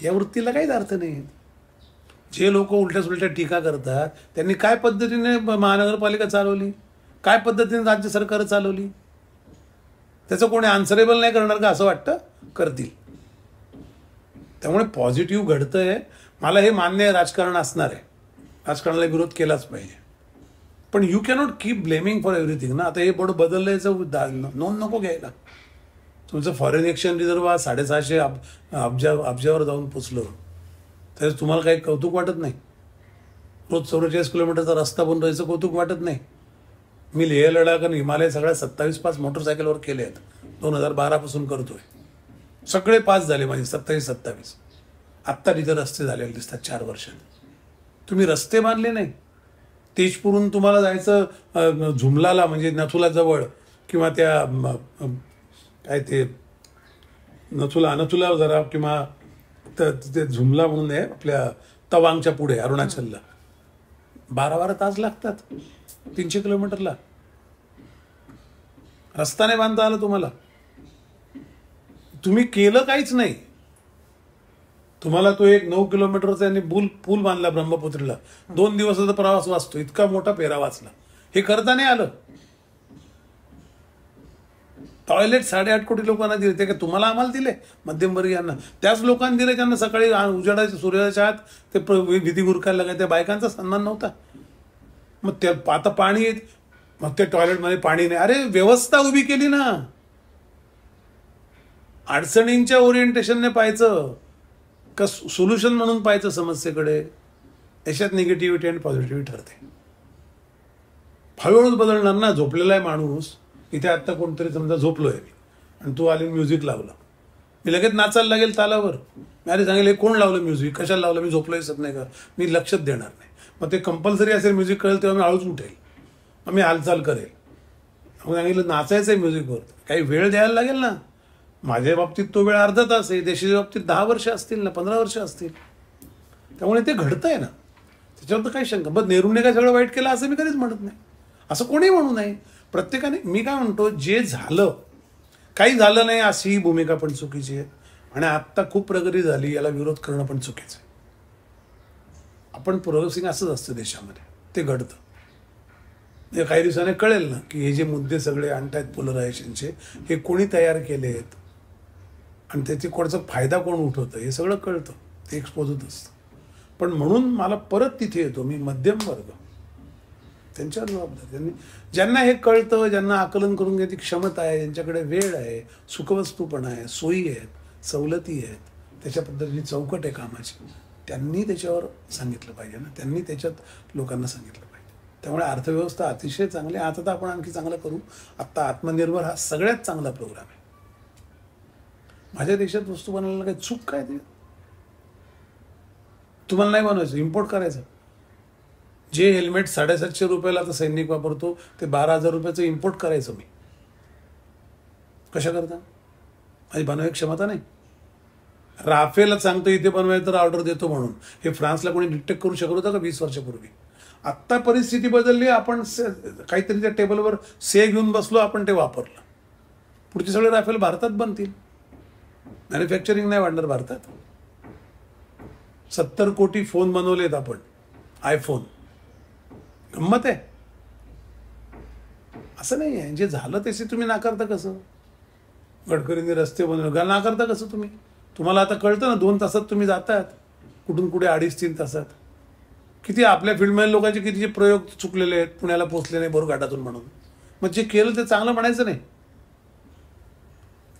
या वृत्तीला काहीच अर्थ नाही. जे लोक उलट्या सुलट्या टीका करतात त्यांनी काय पद्धतीने महानगरपालिका चालवली, काय पद्धतीने राज्य सरकार चालवली, त्याचं कोणी आन्सरेबल नाही करणार का असं वाटतं? करतील. त्यामुळे पॉझिटिव्ह घडतंय, मला हे मान्य आहे, राजकारण असणार आहे, राजकारणाला विरोध केलाच पाहिजे, पण you cannot keep blaming for everything ना. आता हे बडं बदललं याचं नोंद नको घ्यायला. तुमचं फॉरेन एक्सचेंज रिझर्व्ह 650 अब्जावर जाऊन पोचलं, तर तुम्हाला काही कौतुक वाटत नाही? रोज 44 किलोमीटरचा रस्ता बनवायचं कौतुक वाटत नाही? मी लेह लडाख आणि हिमालय सगळ्या 27 मोटरसायकलवर केले आहेत, 2012 पासून करतोय. सगळे पास झाले माझे 27. आत्ता तिथे रस्ते झालेले दिसतात 4 वर्षात. तुम्ही रस्ते बांधले नाही. तेजपूरहून तुम्हाला जायचं झुमलाला, म्हणजे नथुला जवळ, किंवा त्या काय ते नथुला जरा, किंवा ते झुमला म्हणून आहे आपल्या तवांगच्या पुढे अरुणाचलला, 12 तास लागतात 300 किलोमीटरला. रस्ता नाही बांधता आला तुम्हाला. तुम्ही केलं काहीच नाही. तुम्हाला तो एक 9 किलोमीटरचा आणि पूल बांधला ब्रह्मपुत्रीला, 2 दिवसाचा प्रवास वाचतो, इतका मोठा फेरा वाचला. हे करता नाही आलं. टॉयलेट 8.5 कोटी लोकांना दिले, ते काय तुम्हाला आम्हाला दिले? मध्यमवर्गीयांना. त्याच लोकांना दिले ज्यांना सकाळी उजाडायचं सूर्याच्या आत ते विधी गुरकायला लागायचं. त्या बायकांचा सन्मान नव्हता. मग त्या आता पाणी येत, मग ते टॉयलेटमध्ये पाणी नाही. अरे व्यवस्था उभी केली ना. अडचणींच्या ओरिएंटेशनने पाहायचं का सोल्युशन म्हणून पाहायचं समस्येकडे. याच्यात निगेटिव्हिटी आणि पॉझिटिव्हिटी ठरते. हळूहळूच बदलणार ना. झोपलेला आहे माणूस, इथे आत्ता कोणतरी समजा झोपलोय मी आणि तू आली म्युझिक लावलं, मी लगेच नाचायला लागेल तालावर. मी आधी सांगेल हे कोण लावलं म्युझिक, कशाला लावलं, मी झोपलोय दिसत नाही का, मी लक्षच देणार नाही. मग ते कंपल्सरी असेल म्युझिक कळेल तेव्हा मी हळूच उठेल, मग मी हालचाल करेल. मग सांगितलं नाचायचं आहे म्युझिकवर, काही वेळ द्यायला लागेल ना. माझ्या बाबतीत तो वेळ अर्धा तास आहे, देशाच्या बाबतीत 10 वर्ष असतील ना, 15 वर्ष असतील. त्यामुळे ते घडतंय ना, त्याच्यावर तर काही शंका. बरं नेहरूने काय सगळं वाईट केलं असं मी कधीच म्हणत नाही, असं कोणी म्हणू नये. प्रत्येकाने, मी काय म्हणतो, जे झालं काही झालं नाही अशी ही भूमिका पण चुकीची आहे. आणि आत्ता खूप प्रगती झाली, याला विरोध करणं पण चुकीचं आहे. आपण प्रोग्रेसिंग असंच असतं देशामध्ये, ते घडतं. काही दिवसाने कळेल ना की हे जे मुद्दे सगळे आणतायत पोलरायझेशनचे, हे कोणी तयार केले आहेत आणि त्याची कोणाचा फायदा कोण उठवतं हे सगळं कळतं, ते एक्सपोज होत असतं. पण म्हणून मला परत तिथे येतो, मी मध्यम वर्ग, त्यांच्यावर जबाबदार. त्यांनी, ज्यांना हे कळतं, ज्यांना आकलन करून घ्यायची क्षमता आहे, ज्यांच्याकडे वेळ आहे, सुखवस्तू आहे, सोयी आहेत, सवलती आहेत, त्याच्या पद्धतीने चौकट आहे कामाची, त्यांनी त्याच्यावर सांगितलं पाहिजे ना. त्यांनी त्याच्यात लोकांना सांगितलं पाहिजे. त्यामुळे अर्थव्यवस्था अतिशय चांगली. आता तर आपण आणखी चांगलं करू. आत्ता आत्मनिर्भर हा सगळ्यात चांगला प्रोग्राम आहे. माझ्या देशात वस्तू बनवायला काही चूक काय? ते तुम्हाला नाही बनवायचं, इम्पोर्ट करायचं. जे हेल्मेट 750 रुपयाला आता सैनिक वापरतो, ते 12,000 रुपयाचं इम्पोर्ट करायचं. मी कशा करता? माझी बनवायची क्षमता नाही. राफेलच सांगतो इथे बनवायचं तर ऑर्डर देतो म्हणून. हे फ्रान्सला कोणी डिटेक्ट करू शकत होतं का 20 वर्षापूर्वी? आत्ता परिस्थिती बदलली. आपण काहीतरी त्या टेबलवर घेऊन बसलो, आपण ते वापरलं. पुढचे सगळे राफेल भारतात बनतील. मॅन्युफॅक्चरिंग नाही वाढणार भारतात. 70 कोटी फोन बनवलेत आपण, आयफोन. गंमत आहे. असं नाही आहे. जे झालं त्याचे तुम्ही नाकारता कसं? गडकरींनी रस्ते बनवले, नाकारता कसं तुम्ही? तुम्हाला आता कळतं ना, 2 तासात तुम्ही जातात कुठून कुठे, 2.5-3 तासात. किती आपल्या फील्डमध्ये लोकांचे कितीचे प्रयोग चुकलेले आहेत, पुण्याला पोचले नाही बोरघाटातून म्हणून. मग जे केलं ते चांगलं म्हणायचं नाही.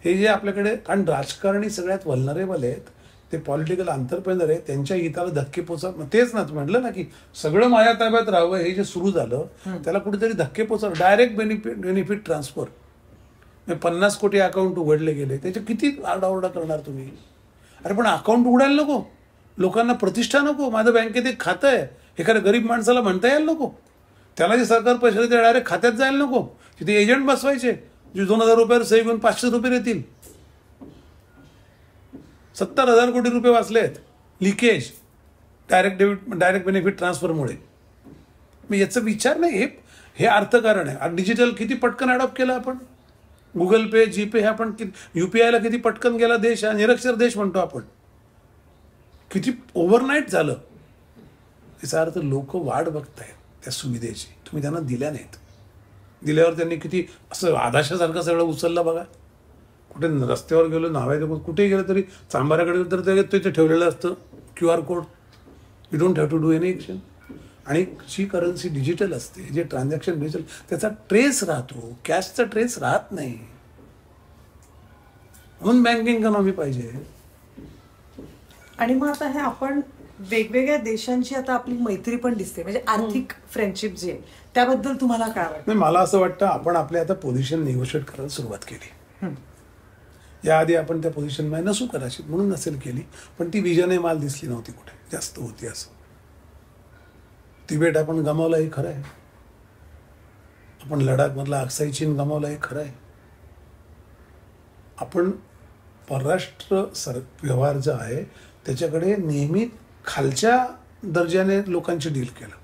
हे जे आपल्याकडे, कारण राजकारणी सगळ्यात व्हल्नरेबल आहेत, ते पॉलिटिकल अंतरपेंदर आहे, त्यांच्या हिताला धक्के पोचा. तेच ना म्हटलं ना की सगळं माझ्या ताब्यात राहावं, हे जे सुरू झालं त्याला कुठेतरी धक्के पोचा. डायरेक्ट बेनिफिट ट्रान्सफर, 50 कोटी अकाउंट उघडले गेले, त्याचे किती आरडाओरडा करणार तुम्ही? अरे पण अकाउंट उघडायला नको, लोकांना प्रतिष्ठा नको. माझं बँकेत एक खातं आहे, एखाद्या गरीब माणसाला म्हणता यायला नको. त्याला जे सरकार पैसे देते डायरेक्ट खात्यात जायला नको. तिथे एजंट बसवायचे, जे 2,000 रुपयावर सही घेऊन 500 रुपये येतील. 70,000 कोटी रुपये वाचले आहेत लिकेज डायरेक्ट बेनिफिट ट्रान्सफरमुळे. मग याचा विचार नाही. हे अर्थकारण आहे. डिजिटल किती पटकन अडॉप्ट केलं आपण. गुगल पे, जीपे हे आपण UPI किती पटकन गेला देश. हा निरक्षर देश म्हणतो आपण. किती ओव्हरनाईट झालं. याचा अर्थ लोक वाट बघतायत त्या सुविधेची. तुम्ही त्यांना दिल्या नाहीत. दिल्यावर त्यांनी किती असं आधाशासारखं सगळं उचललं बघा. कुठे रस्त्यावर गेलो, नावायचं कुठेही गेलं तरी चांभाराकडे तर ते ठेवलेलं असतं QR code. You don't have to do any action. आणि जी करन्सी डिजिटल असते, जे ट्रान्झॅक्शन डिजिटल, त्याचा ट्रेस राहतो. कॅशचा ट्रेस राहत नाही. म्हणून बँकिंग इकॉनॉमी पाहिजे. आणि मग आता हे आपण वेगवेगळ्या देशांची आता आपली मैत्री पण दिसते, म्हणजे आर्थिक फ्रेंडशिप जी आहे त्याबद्दल तुम्हाला काय वाटतं? नाही, मला असं वाटतं आपण आपल्या आता पोझिशन निगोशिएट करायला सुरुवात केली. याआधी आपण त्या पोझिशनमध्ये नसू कदाचित, म्हणून नसेल केली. पण ती विजनही माल दिसली नव्हती कुठे जास्त होती असं. तिबेट आपण गमावला हे खरं आहे. आपण लडाखमधला अक्साई चीन गमावला हे खरं आहे. आपण परराष्ट्र व्यवहार जो आहे त्याच्याकडे नेहमी खालच्या दर्जाने लोकांची डील केलं.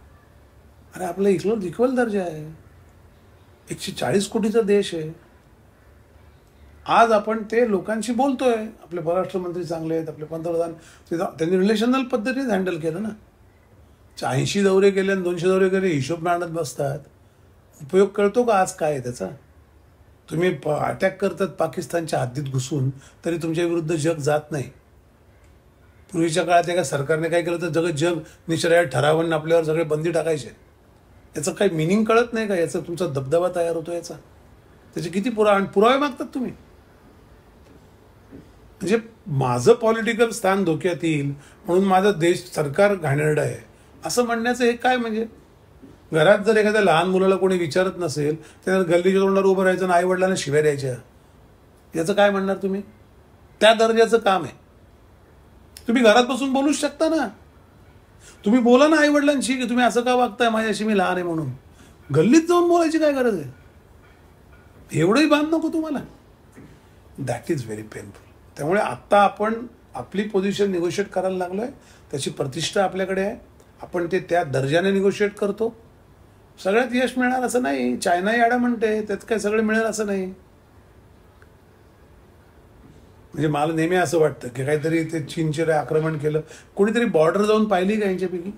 अरे आपला इक्वल दर्जा आहे. 140 कोटीचा देश आहे. आज आपण ते लोकांशी बोलतोय. आपले परराष्ट्र मंत्री चांगले आहेत, आपले पंतप्रधान, त्यांनी रिलेशनल पद्धतीने हँडल केलं ना. 80 दौरे केले आणि 200 दौरे केले, हिशोब मांडत बसतात. उपयोग कळतो का आज काय आहे त्याचा? तुम्ही अटॅक करतात पाकिस्तानच्या हद्दीत घुसून, तरी तुमच्या विरुद्ध जग जात नाही. पूर्वीच्या काळात एका सरकारने काय केलं तर जग निश्चय ठरावून आपल्यावर सगळे बंदी टाकायचे. याचं काही मिनिंग कळत नाही का? याचा तुमचा दबदबा तयार होतो याचा. त्याचे किती पुरावे मागतात तुम्ही. म्हणजे माझं पॉलिटिकल स्थान धोक्यात येईल म्हणून माझं देश सरकार घाणेरडं आहे असं म्हणण्याचं हे काय? म्हणजे घरात जर एखाद्या लहान मुलाला कोणी विचारत नसेल तर गल्लीच्या तोंडावर उभं राहायचं आणि आई वडिलांना शिव्या द्यायच्या, याचं काय म्हणणार तुम्ही? त्या दर्जाचं काम आहे. तुम्ही घरात बसून बोलूच शकता ना. तुम्ही बोला ना आई वडिलांशी की तुम्ही असं का वागताय माझ्याशी, मी लहान आहे म्हणून. गल्लीत जाऊन बोलायची काय गरज आहे? एवढंही भान नको तुम्हाला. That is very painful. त्यामुळे आत्ता आपण आपली पोझिशन निगोशिएट करायला लागलोय. त्याची प्रतिष्ठा आपल्याकडे आहे. आपण ते त्या दर्जाने निगोशिएट करतो. सगळ्यात यश मिळणार असं नाही. चायना याडा म्हणते त्यात काय सगळं मिळेल असं नाही. म्हणजे मला नेहमी असं वाटतं की काहीतरी ते चीनचे आक्रमण केलं, कोणीतरी बॉर्डर जाऊन पाहिली का यांच्यापैकी?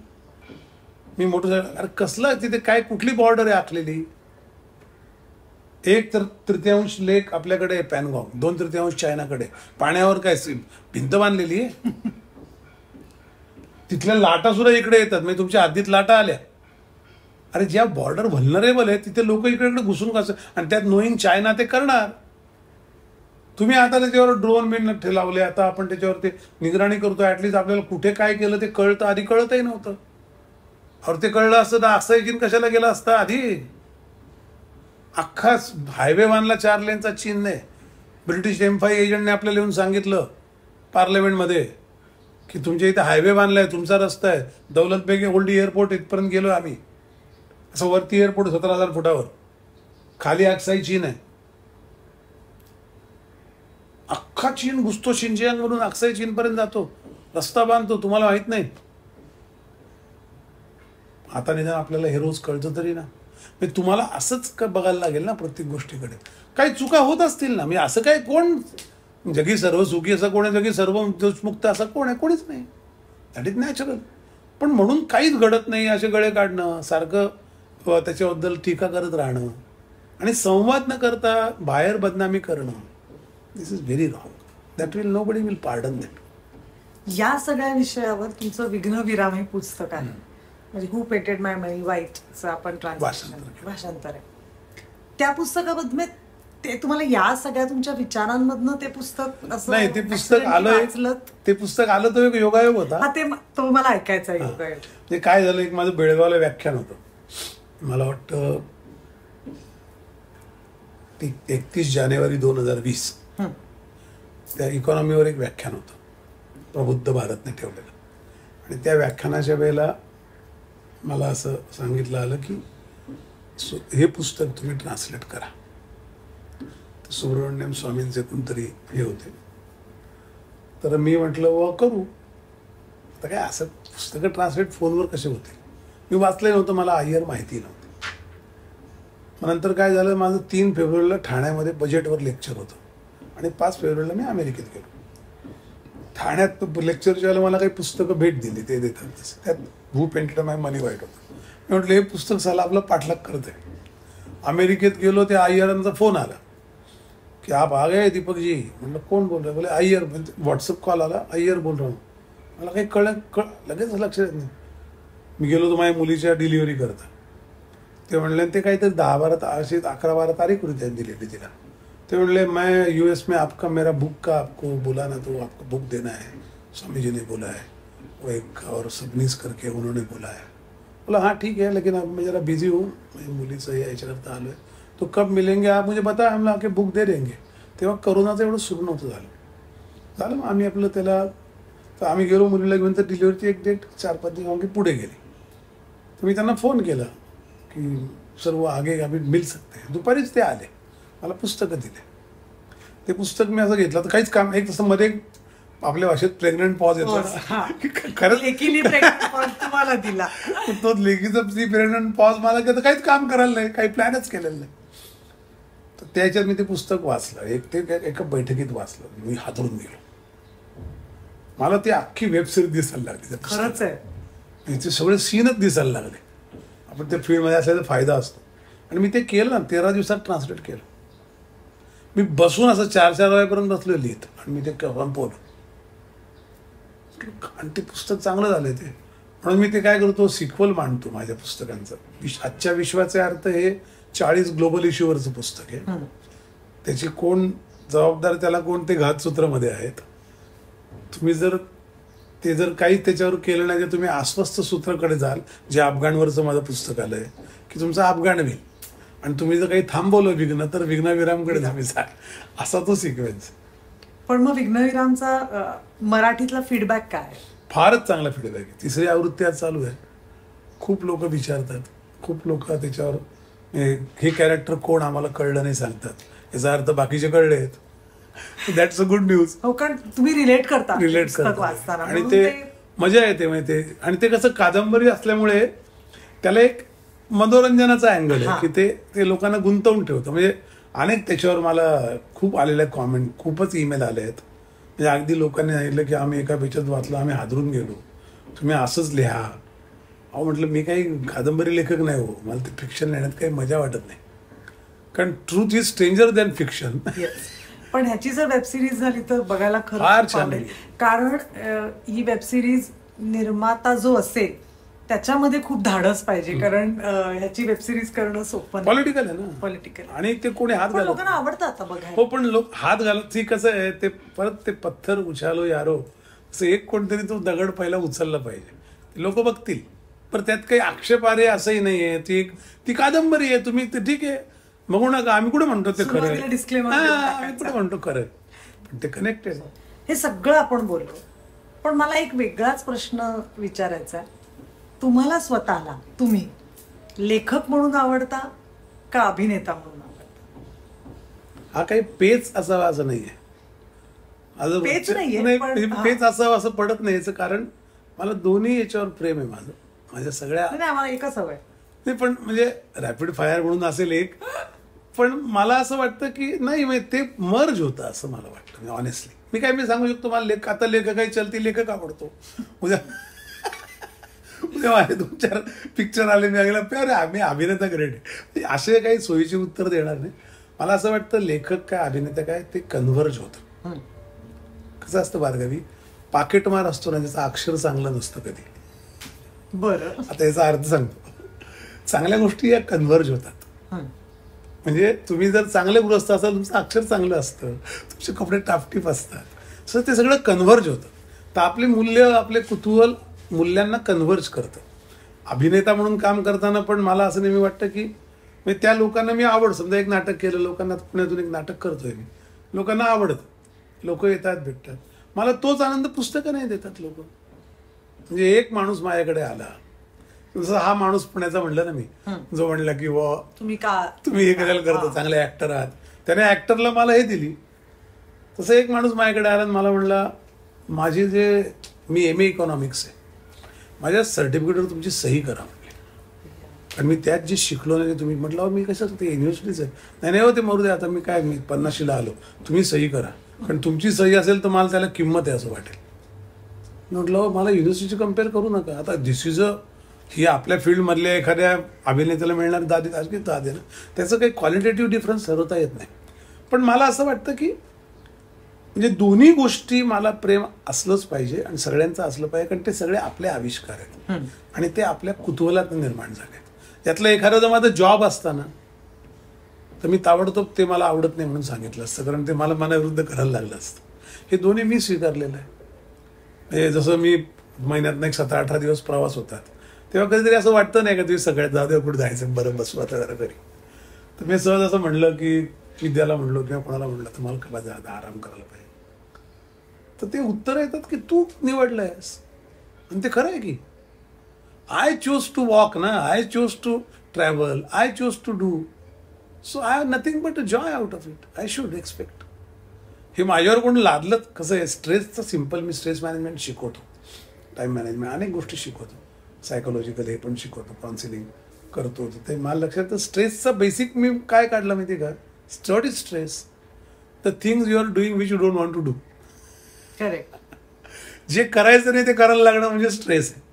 मी मोठं, अरे कसलं तिथे काय, कुठली बॉर्डर आहे आखलेली? 1/3 लेक आपल्याकडे आहे पॅनगॉंग, 2/3 चायनाकडे. पाण्यावर काय भिंत बांधलेली आहे. तिथल्या लाटा सुद्धा इकडे येतात. म्हणजे तुमच्या हद्दीत लाटा आल्या. अरे ज्या बॉर्डर व्हल्नरेबल आहे तिथे लोक इकडे घुसून कसं, आणि त्यात नोईंग चायना ते करणार. तुम्ही आता त्याच्यावर ड्रोन बिन लावले, आता आपण त्याच्यावर ते निगराणी करतो. ऍटलीस्ट आपल्याला कुठे काय केलं ते कळतं. आधी कळतही नव्हतं. और ते कळलं असतं तर अक्साई चीन कशाला गेला असता आधी? अख्खा हायवे बांधला 4 लेनचा चीनने. ब्रिटिश M5 एजंटने आपल्याला येऊन सांगितलं पार्लमेंटमध्ये की तुमच्या इथे हायवे बांधलाय, तुमचा रस्ता आहे. दौलत बेग ओल्डी एअरपोर्ट इथपर्यंत गेलो आम्ही. असं वरती एअरपोर्ट 17,000 फुटावर, खाली अक्साई चीन आहे. अख्खा चीन घुसतो. शिंजियांग मधून अक्साई चीनपर्यंत जातो, रस्ता बांधतो. तुम्हाला माहित नाही. आता निदान आपल्याला हे रोज कळतं तरी ना. तुम्हाला असंच का बघायला लागेल ना प्रत्येक गोष्टीकडे. काही चुका होत असतील ना. म्हणजे असं काय कोण जगी सर्व सुखी असं कोण आहे, जगी सर्व दोषमुक्त असं कोण आहे? कोणीच नाही. That is natural. पण म्हणून काहीच घडत नाही असे गळे काढणं, सारखं त्याच्याबद्दल टीका करत राहणं आणि संवाद न करता बाहेर बदनामी करणं, this is very wrong. That will nobody will pardon that. या सगळ्या विषयावर तुमचं विघ्नविराम हे पुस्तक आहे, म्हणजे हू पेटेड माय मनी वाईटचं आपण भाषांतर आहे. त्या पुस्तकाबद्दल ते तुम्हाला या सगळ्या तुमच्या विचारांमधनं ते पुस्तक असं नाही, ते पुस्तक आलं, ते पुस्तक आलं तो एक योगायोग होता. हा, ते तो मला ऐकायचा आहे योगायोग. ते काय झालं, एक माझं बेळगावला व्याख्यान होतं. मला वाटतं 31 जानेवारी 2020 त्या इकॉनॉमीवर एक व्याख्यान होतं प्रबुद्ध भारतने ठेवलेलं. आणि त्या व्याख्यानाच्या वेळेला मला असं सांगितलं आलं की हे पुस्तक तुम्ही ट्रान्सलेट करा. सुब्रमण्यम स्वामींचे कोणतरी हे होते. तर मी म्हटलं व करू. आता काय असं पुस्तकं ट्रान्सलेट फोनवर कसे होते? मी वाचले नव्हतं, मला अय्यर माहिती नव्हती. मग नंतर काय झालं, माझं 3 फेब्रुवारीला ठाण्यामध्ये बजेटवर लेक्चर होतं आणि 5 फेब्रुवारीला मी अमेरिकेत गेलो. ठाण्यात लेक्चरच्या वेळेला मला काही पुस्तकं भेट दिली, ते देतात तसं. त्यात हू पेंटेड माय मनी वाईट होतं. मी म्हटलं हे पुस्तक साला आपला पाठलाग करत आहे. अमेरिकेत गेलो, त्या अय्यरांचा फोन आला की आप आ गए दीपक जी. म्हटलं कोण बोल रहा है? बोले अय्यर. म्हणजे व्हॉट्सअप कॉल आला, अय्यर बोल रहा हूँ. मला काही लगेच लक्ष येत नाही. मी गेलो तो माझ्या मुलीच्या डिलिव्हरी करता. ते म्हणले ते काहीतरी 11-12 तारीख होती त्यांनी दिलेली तिला. ते म्हणले मैं US में आपका मेरा बुक का आपको बोला ना, तो आपको बुक देना है, स्वामी जी ने बोला है, वो एक और सबनीस करके उन्होंने बोला है. बोला हाँ ठीक है, लेकिन अब मैं ज़रा बिजी हूँ, मैं मुलीचं याच्याकरता आलो आहे, तो कब मिलेंगे आप मुझे बता, हम आके बुक दे देंगे. तेव्हा करोनाचं एवढं सुरू नव्हतं झालं. मग आम्ही आपलं त्याला, तर आम्ही गेलो मुलीला घेऊन, तर डिलिव्हरीची एक डेट 4-5 दिवस पुढे गेली. तर मी त्यांना फोन केला की सर वो आगे अभी मिल सकते हैं. दुपारीच ते आले, मला पुस्तकं दिले. ते पुस्तक मी असं घेतलं तर काहीच काम, एक तसं मध्ये आपल्या भाषेत प्रेग्नंट पॉज येतो, खरंच तुम्हाला दिला तो लेखीचा प्रेग्नंट पॉज मला घेतं, काहीच काम करायला नाही, काही प्लॅनच केलेलं नाही. तर त्याच्यात मी ते पुस्तक वाचलं, ते एका बैठकीत वाचलं. मी हादरून गेलो. मला ती अख्खी वेब सिरीज दिसायला लागली. खरंच आहे, ते सगळे सीनच दिसायला लागले. आपण त्या फील्डमध्ये असल्याचा फायदा असतो. आणि मी ते केलं ना, 13 दिवसात ट्रान्सलेट केलं. मी बसून असं 4-4 वाजेपर्यंत बसलो लिहित, आणि मी ते संपवलं. आणि ते पुस्तक चांगलं झालं ते. म्हणून मी ते काय करतो, सिक्वल मांडतो माझ्या पुस्तकांचं. आजच्या विश्वाचे अर्थ हे 40 ग्लोबल इश्यूवरचं पुस्तक आहे. त्याची कोण जबाबदार, त्याला कोण ते घातसूत्रामध्ये आहेत. तुम्ही जर काही त्याच्यावर केलं नाही, तर तुम्ही अस्वस्थ सूत्राकडे जाल, जे अफगाणवरचं माझं पुस्तक आलंय की तुमचं अफगाण होईल. आणि तुम्ही जर काही थांबवलं विघ्न, तर विघ्नविरामकडे तुम्ही जाल. असा तो सिक्वेन्स. पण मग विघ्नविरामचा मराठीतला फीडबॅक काय? फारच चांगला फीडबॅक आहे. 3री आवृत्ती आज चालू आहे. खूप लोक विचारतात, खूप लोक त्याच्यावर हे कॅरेक्टर कोण आम्हाला कळलं नाही सांगतात. याचा अर्थ बाकीचे कळले आहेत. That's a good news. हो, कारण तुम्ही रिलेट करता वाचताना, आणि ते मजा येते माहिती. आणि ते कसं कादंबरी असल्यामुळे त्याला एक मनोरंजनाचा अँगल आहे की ते लोकांना गुंतवून ठेवतं. म्हणजे अनेक त्याच्यावर मला खूप आलेले कॉमेंट, खूपच ईमेल आले आहेत. म्हणजे अगदी लोकांनी सांगितलं की आम्ही एका पेजत वाचलं, आम्ही हादरून गेलो, तुम्ही असंच लिहा. अहो म्हटलं मी काही कादंबरी लेखक नाही हो, मला ते फिक्शन लिहिण्यात काही मजा वाटत नाही. कारण truth is stranger than fiction. पण ह्याची जर वेब सिरीज झाली तर बघायला फार छान आवडेल. कारण ही वेब सिरीज निर्माता जो असेल त्याच्यामध्ये खूप धाडस पाहिजे. कारण ह्याची वेब सिरीज करणं सोपं, पॉलिटिकल आहे ना. पॉलिटिकल. आणि ते कोणी हात घालत, लोकांना आवडतं आता बघायला. हो, पण लोक हात घालत. ती कसं आहे, ते परत ते पत्थर उछालो यारो, असं एक कोणतरी तो दगड पहिला उचलला पाहिजे. लोक बघतील. पण त्यात काही आक्षेपार्ह असंही नाहीये. ती कादंबरी आहे, तुम्ही ते ठीक आहे बघू नका. आम्ही कुठे म्हणतो ते खरं आहे, आम्ही कुठे म्हणतो खरं आहे, पण ते कनेक्टेड. हे सगळं आपण बोललो, पण मला एक वेगळाच प्रश्न विचारायचा आहे. तुम्हाला स्वतःला, तुम्ही लेखक म्हणून आवडता का अभिनेता म्हणून आवडता? हा काही पेच असावा असं नाहीये. पेच पेच असावं असं पडत नाही. याचं कारण मला दोन्ही याच्यावर प्रेम आहे माझं. माझ्या सगळ्या, आम्हाला एकच हवंय नाही, पण म्हणजे रॅपिड फायर म्हणून असेल एक. पण मला असं वाटतं की नाही, ते मर्ज होतं असं मला वाटतं. ऑनेस्टली मी सांगू शकतो मला आता लेखक चलती लेखक आवडतो. उद्या माझे 2-4 पिक्चर आले, मी गेला अरे आम्ही अभिनेता ग्रेट. असे काही सोयीची उत्तर देणार नाही. मला असं वाटतं लेखक काय अभिनेता काय ते कन्व्हर्ज होतं. कसं असतं बारगावी, पाकिटमार असतो ना, ज्याचं अक्षर चांगलं नसतं कधी. बरं, आता याचा अर्थ सांगतो. चांगल्या गोष्टी या कन्व्हर्ज होतात. म्हणजे तुम्ही जर चांगले गृहस्थ असाल, तुमचं अक्षर चांगलं असतं, तुमचे कपडे टापटीप असतात, सर ते सगळं कन्व्हर्ज होतं. तर आपले मूल्य, आपले कुतूहल मूल्यांना कन्व्हर्ज करतं. अभिनेता म्हणून काम करताना पण मला असं नेहमी वाटतं की म्हणजे त्या लोकांना मी आवड. समजा एक नाटक केलं, लोकांना पुण्यातून एक नाटक करतोय मी, लोकांना आवडतं, लोक येतात भेटतात. मला तोच आनंद पुस्तकं नाही देतात लोक. म्हणजे एक माणूस माझ्याकडे आला, जसं हा माणूस पुण्याचा म्हणलं ना मी, जो म्हणला की तुम्ही हे करायला करता, चांगले ऍक्टर आहात, त्याने ऍक्टरला मला हे दिली. तसं एक माणूस माझ्याकडे आला आणि मला म्हणला, माझी मी MA इकॉनॉमिक्स आहे, माझ्या सर्टिफिकेटवर तुमची सही करा म्हणले. आणि मी त्यात जे शिकलो नाही, तुम्ही म्हटलं मी कसं ते युनिव्हर्सिटीच आहे, नाही नाही हो ते मरू दे, आता मी काय, मी 50शीला आलो, तुम्ही सही करा, कारण तुमची सही असेल तर मला त्याला किंमत आहे असं वाटेल. म्हटलं मला युनिव्हर्सिटीची कम्पेअर करू नका. आता दिस इज ही आपल्या फील्डमधल्या एखाद्या अभिनेत्याला मिळणार दादी की दादी ना, त्याचं काही क्वालिटेटिव्ह डिफरन्स ठरवता येत नाही. पण मला असं वाटतं की म्हणजे दोन्ही गोष्टी मला प्रेम असलंच पाहिजे आणि सगळ्यांचं असलं पाहिजे, कारण ते सगळे आपले आविष्कार आहेत आणि ते आपल्या कुतूहलात निर्माण झाले. यातलं एखादं जर माझं जॉब असताना तर मी ताबडतोब ते मला आवडत नाही म्हणून सांगितलं असतं, कारण ते मला मनाविरुद्ध करायला लागलं असतं. हे दोन्ही मी स्वीकारलेलं आहे. म्हणजे जसं मी महिन्यातनं एक 17-18 दिवस प्रवास होतात, तेव्हा कधीतरी असं वाटतं नाही का तुम्ही सगळ्यात जाऊ दे कुठे जायचं, बरं बसू आता जरा घरी. तर मी सहज असं म्हणलं की विद्याला म्हणलो किंवा कोणाला म्हणलं तर मला खरं आराम करायला पाहिजे, तर ते उत्तर येतात की तू निवडलंयस. आणि ते खरं आहे की आय चूज टू वॉक ना, I choose to travel, I choose to do, so I have nothing but a joy out of it. I should expect. हे माझ्यावर कोण लादलं कसं आहे, स्ट्रेसचं सिम्पल मी स्ट्रेस मॅनेजमेंट शिकवतो, टाईम मॅनेजमेंट अनेक गोष्टी शिकवतो, सायकोलॉजिकल हे पण शिकवतो, काउन्सिलिंग करतो. ते मला लक्षात स्ट्रेसचं बेसिक मी काय काढलं माहिती का, what is stress, the things you are doing which you don't want to do. Correct. जे करायचं नाही ते करायला लागणं म्हणजे स्ट्रेस आहे.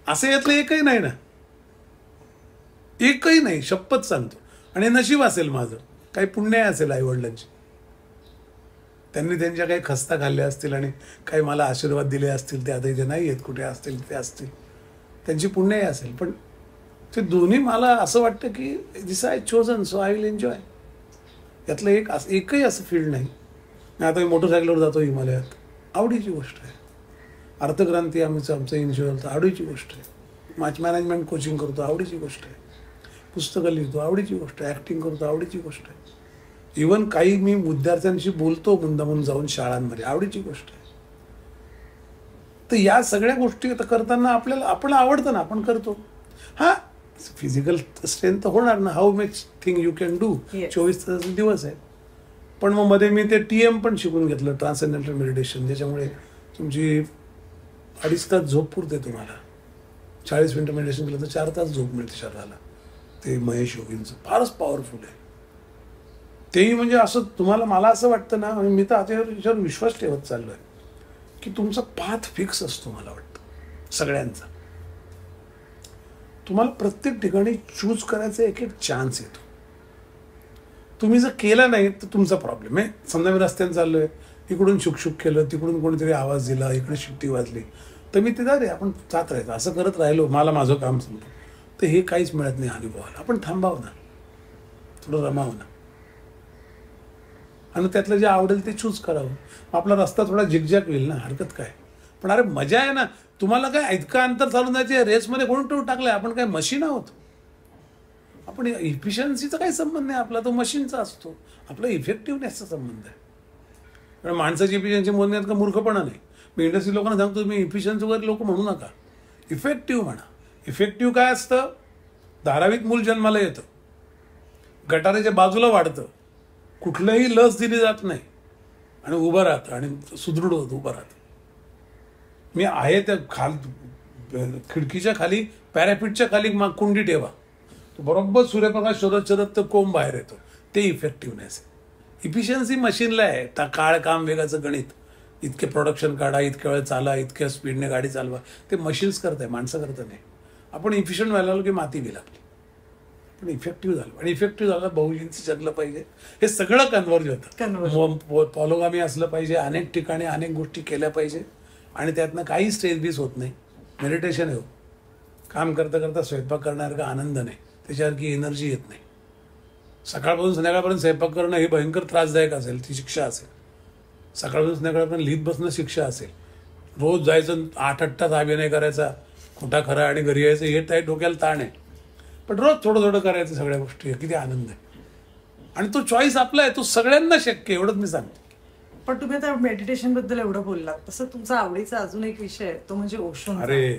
असं यातलं एकही नाही ना, एकही नाही, शपथ सांगतो. आणि नशीब असेल माझं, काही पुण्य असेल आईवडिलांची, त्यांनी त्यांच्या काही खस्ता खाल्ल्या असतील आणि काही मला आशीर्वाद दिले असतील, ते आता इथे नाही आहेत, कुठे असतील ते असतील, त्यांची पुण्यही असेल. पण ते दोन्ही मला असं वाटतं की this I chosen, so I will enjoy. यातलं एकही असं फील्ड नाही. आता मी मोटरसायकलवर जातो हिमालयात, आवडीची गोष्ट आहे. अर्थक्रांती आमचं इन्शुरन्स आवडीची गोष्ट आहे. मॅच मॅनेजमेंट कोचिंग करतो, आवडीची गोष्ट आहे. पुस्तकं लिहितो, आवडीची गोष्ट आहे. ॲक्टिंग करतो, आवडीची गोष्ट आहे. इवन काही मी विद्यार्थ्यांशी बोलतो मुद्दामून जाऊन शाळांमध्ये, आवडीची गोष्ट आहे. तर या सगळ्या गोष्टी आता करताना आपल्याला आपण आवडतं ना, आपण करतो. हां, फिजिकल स्ट्रेंथ तर होणार ना, how much thing you can do, 24 तासाचा दिवस आहे. पण मग मध्ये मी ते TM पण शिकून घेतलं, ट्रान्सेंडेंटल मेडिटेशन, ज्याच्यामुळे तुमची 2.5 तास झोप पुरते तुम्हाला. 40 मिनिटं मेडिटेशन केलं तर 4 तास झोप मिळते शरीराला. ते महेश योगींचं फारच पॉवरफुल आहे. तेही म्हणजे असं तुम्हाला, मला असं वाटतं ना, मी तर आता याच्यावर विश्वास ठेवत चाललो आहे की तुमचा पाथ फिक्स असतो. मला वाटतं सगळ्यांचा, तुम्हाला प्रत्येक ठिकाणी चूज करायचा एक एक चान्स येतो. तुम्ही जर केला नाही तर तुमचा प्रॉब्लेम आहे. समजा मी रस्त्याने चाललोय, इकडून शुकशुक केलं, तिकडून कोणीतरी आवाज दिला, इकडे शिट्टी वाजली, तर मी ते रे आपण जात राहायचं. असं करत राहिलो, मला माझं काम संपलं, तर हे काहीच मिळत नाही अनुभवाला. आपण थांबावं ना, थोडं रमावं ना, आणि त्यातलं जे आवडेल ते चूज करावं. आपला रस्ता थोडा झिकझॅक होईल ना, हरकत काय. पण अरे मजा आहे ना. तुम्हाला काय इतकं अंतर चालून जायचे, रेसमध्ये कोण टूर टाकलंय, आपण काय मशीन आहोत. आपण इफिशियन्सीचा काही संबंध नाही आपला, तो मशीनचा असतो. आपला इफेक्टिव्हनेसचा संबंध आहे. कारण माणसाची इफिशियन्सी मोजण्यात का मूर्खपणा नाही. मी इंडस्ट्री लोकांना सांगतो, तुम्ही इफिशियन्सी वगैरे लोक म्हणू नका, इफेक्टिव्ह म्हणा. इफेक्टिव्ह काय असतं, धारावीत मूल जन्माला येतं, गटाराच्या बाजूला वाढतं, कुठलंही लस दिली जात नाही आणि उभं राहतं आणि सुदृढ होतं उभं राहतं. मी आहे त्या खिडकीच्या खाली, पॅरापिटच्या खाली कुंडी ठेवा, तो बरोबर सूर्यप्रकाश शोधत शोधत तो कोंब बाहेर येतो. ते इफेक्टिव्हनेस आहे. इफिशियन्सी मशीनला आहे. काळ काम वेगाचं गणित, इतके प्रोडक्शन काढा, इतक्या वेळ चाला, इतक्या स्पीडने गाडी चालवा, ते मशीन्स करत आहे, माणसं करत नाही. आपण इफिशियंट व्हायला लागलो की माती गेला आपली. पण इफेक्टिव्ह झालं, आणि इफेक्टिव्ह झालं बहुजींचं जगलं पाहिजे. हे सगळं कन्व्हर्ज होतं. पॉलोगामी असलं पाहिजे, अनेक ठिकाणी अनेक गोष्टी केल्या पाहिजे, आणि त्यातनं काही स्ट्रेस बीस होत नाही. मेडिटेशन आहे, काम करता करता स्वयंपाक करण्यासारखा आनंद नाही, त्याच्यासारखी एनर्जी येत नाही. सकाळपासून संध्याकाळपर्यंत स्वयंपाक करणं हे भयंकर त्रासदायक असेल, ती शिक्षा असेल. सकाळपासून संध्याकाळपर्यंत लिहित बसणं शिक्षा असेल. रोज जायचं 8-8 तास अभिनय करायचा, खोटा खरा, आणि घरी यायचं, हे त्या डोक्याला ताण आहे. पण रोज थोडं थोडं करायचं सगळ्या गोष्टी, किती आनंद आहे. आणि तो चॉईस आपला आहे, तो सगळ्यांना शक्य आहे, एवढंच मी सांगतो. पण तुम्ही आता मेडिटेशन बद्दल एवढं बोललात, तसं तुमचा आवडीचा अजून एक विषय आहे, तो म्हणजे ओशो. अरे,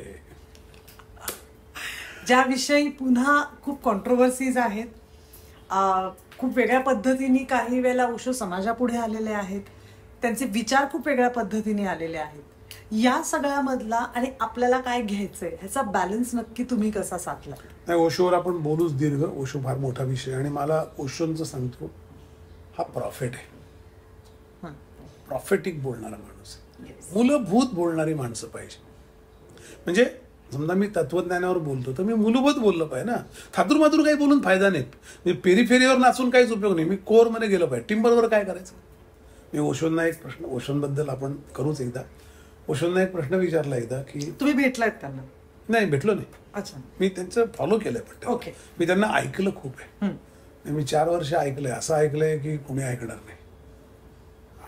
ज्याविषयी पुन्हा खूप कॉन्ट्रोवर्सीज आहेत. खूप वेगळ्या पद्धतीने काही वेळेला ओशो समाजापुढे आलेले आहेत. त्यांचे विचार खूप वेगळ्या पद्धतीने आलेले आहेत. या सगळ्यामधला आणि आपल्याला काय घ्यायचंय ह्याचा बॅलन्स नक्की तुम्ही कसा साधला? नाही, ओशोवर आपण बोलूच दीर्घ. ओशो फार मोठा विषय आणि मला ओशोंचं सांगतो, हा प्रॉफिट आहे, प्रॉफिटिक बोलणारा माणूस आहे. मूलभूत बोलणारी माणसं पाहिजे. म्हणजे समजा मी तत्वज्ञानावर बोलतो तर मी मूलभूत बोललं पाहिजे ना. थातूरमातूर काही बोलून फायदा नाही. म्हणजे पेरीफेरीवर नाचून काहीच उपयोग नाही. मी कोरमध्ये गेलं पाहिजे. टिंबरवर काय करायचं. मी ओशोंना एक प्रश्न, ओशोंबद्दल आपण करूच एकदा. ओशोंना एक प्रश्न विचारला एकदा की तुम्ही भेटलात त्यांना? नाही, भेटलो नाही. अच्छा. मी त्यांचं फॉलो केलंय. पण ओके. मी त्यांना ऐकलं खूप आहे. मी 4 वर्ष ऐकलंय. असं ऐकलंय की कोणी ऐकणार नाही.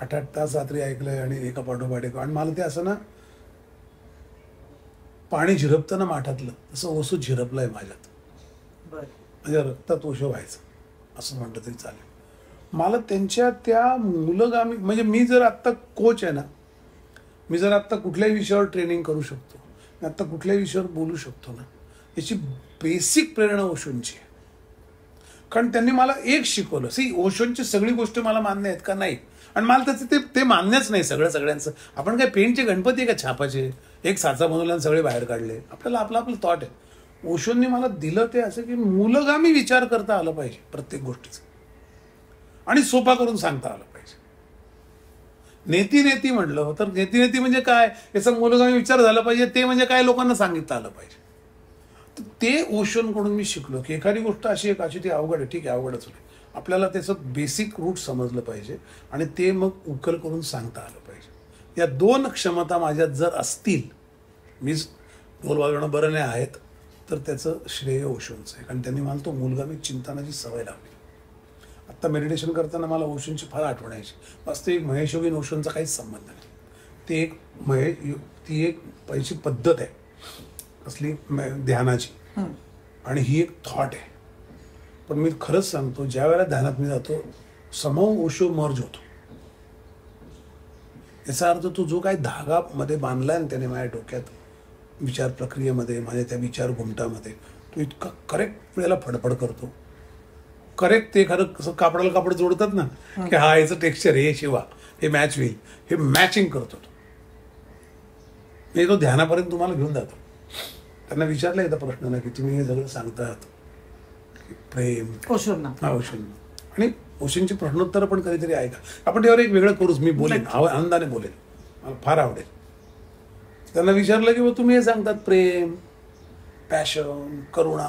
8-8 तास रात्री ऐकलंय आणि एका पाठोपाठ एक. आणि मला ते असं ना, पाणी झिरपतं ना माठातलं, तसं ओशो झिरपलंय माझ्यात. म्हणजे रक्तात ओशो व्हायचं असं म्हटलं तरी चालेल. मला त्यांच्या त्या मूलगामी, म्हणजे मी जर आत्ता कोच आहे ना, मी जर आत्ता कुठल्याही विषयावर ट्रेनिंग करू शकतो, मी आत्ता कुठल्याही विषयावर बोलू शकतो ना, याची बेसिक प्रेरणा ओशोंची आहे. कारण त्यांनी मला एक शिकवलं. ओशोंची सगळी गोष्टी मला मान्य आहेत का? नाही. आणि मला त्याचं ते मान्यच नाही सगळ्यांचं. आपण काय पेंटचे गणपती आहे का छापाचे? एक साचा बनवला आणि सगळे बाहेर काढले. आपल्याला आपलं थॉट आहे. ओशोंनी मला दिलं ते असं की मूलगामी विचार करता आलं पाहिजे प्रत्येक गोष्टीचं, आणि सोपा करून सांगता आलं पाहिजे. नेती म्हटलं तर नेती म्हणजे काय, याचा मूलगामी विचार झाला पाहिजे. ते म्हणजे काय, लोकांना सांगितलं आलं पाहिजे. तर ते ओशोंकडून मी शिकलो की एखादी गोष्ट अशी ती अवघड आहे, ठीक आहे, अवघडच नाही. आपल्याला त्याचं बेसिक रूट समजलं पाहिजे आणि ते मग उकल करून सांगता आलं पाहिजे. या 2 क्षमता माझ्यात जर असतील, मीच ढोल वाजवणं बरं नाही आहेत, तर त्याचं श्रेय ओशोंचं आहे. कारण त्यांनी मला तो मूलगामी चिंतनाची सवय लावली. आत्ता मेडिटेशन करताना मला ओशोंची फार आठवण यायची. वास्तविक महेश योगीन ओशोंचा काहीच संबंध नाही. ती एक पैची पद्धत आहे असली ध्यानाची, आणि ही एक थॉट आहे. पण मी खरंच सांगतो, ज्या वेळेला ध्यानात मी जातो, समूह ओशो मर्ज होतो. याचा अर्थ तो जो काही धागा मध्ये बांधलाय ना त्याने माझ्या डोक्यात, विचार प्रक्रियेमध्ये, माझ्या त्या विचार घुमटामध्ये, तो इतका करेक्ट वेळेला फडफड करतो. करेक्ट ते खरं कसं कापडाला कापड जोडतात ना, की हा याचं टेक्स्चर हे शिवा, हे मॅच होईल, हे मॅचिंग करतो तो. मी तो ध्यानापर्यंत तुम्हाला घेऊन जातो. त्यांना विचारलं एकदा प्रश्न ना की तुम्ही हे सगळं सांगतात प्रेम ओशोंना. आणि ओशोंची प्रश्नोत्तर पण कधीतरी ऐका. आपण त्यावर एक वेगळं करूच. मी बोलेन, आनंदाने बोलेन, मला फार आवडेल. त्यांना विचारलं की तुम्ही हे सांगतात प्रेम, पॅशन, करुणा,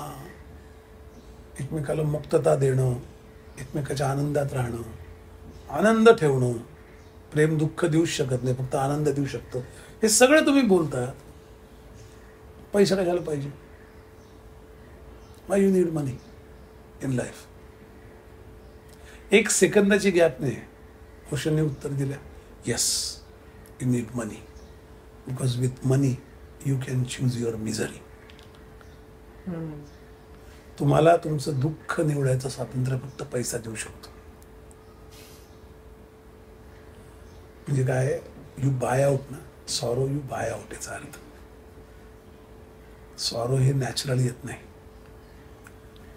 एकमेकाला मुक्तता देणं, एकमेकाच्या आनंदात राहणं, आनंद ठेवणं. प्रेम दुःख देऊच शकत नाही, फक्त आनंद देऊ शकतं. हे सगळं तुम्ही बोलतात. पैसा कशाला पाहिजे? Why you need money in life? 1 सेकंदाची गॅप नाही. ओशोंनी उत्तर दिलं, yes, you need money, because with money you can choose your misery. तुम्हाला तुमचं दुःख निवडायचं स्वातंत्र्य फक्त पैसा देऊ शकतो. म्हणजे काय, यू बाय आउट ना, सॉरो यू बाय आउट. याचा अर्थ सॉरो हे नॅचरल येत नाही,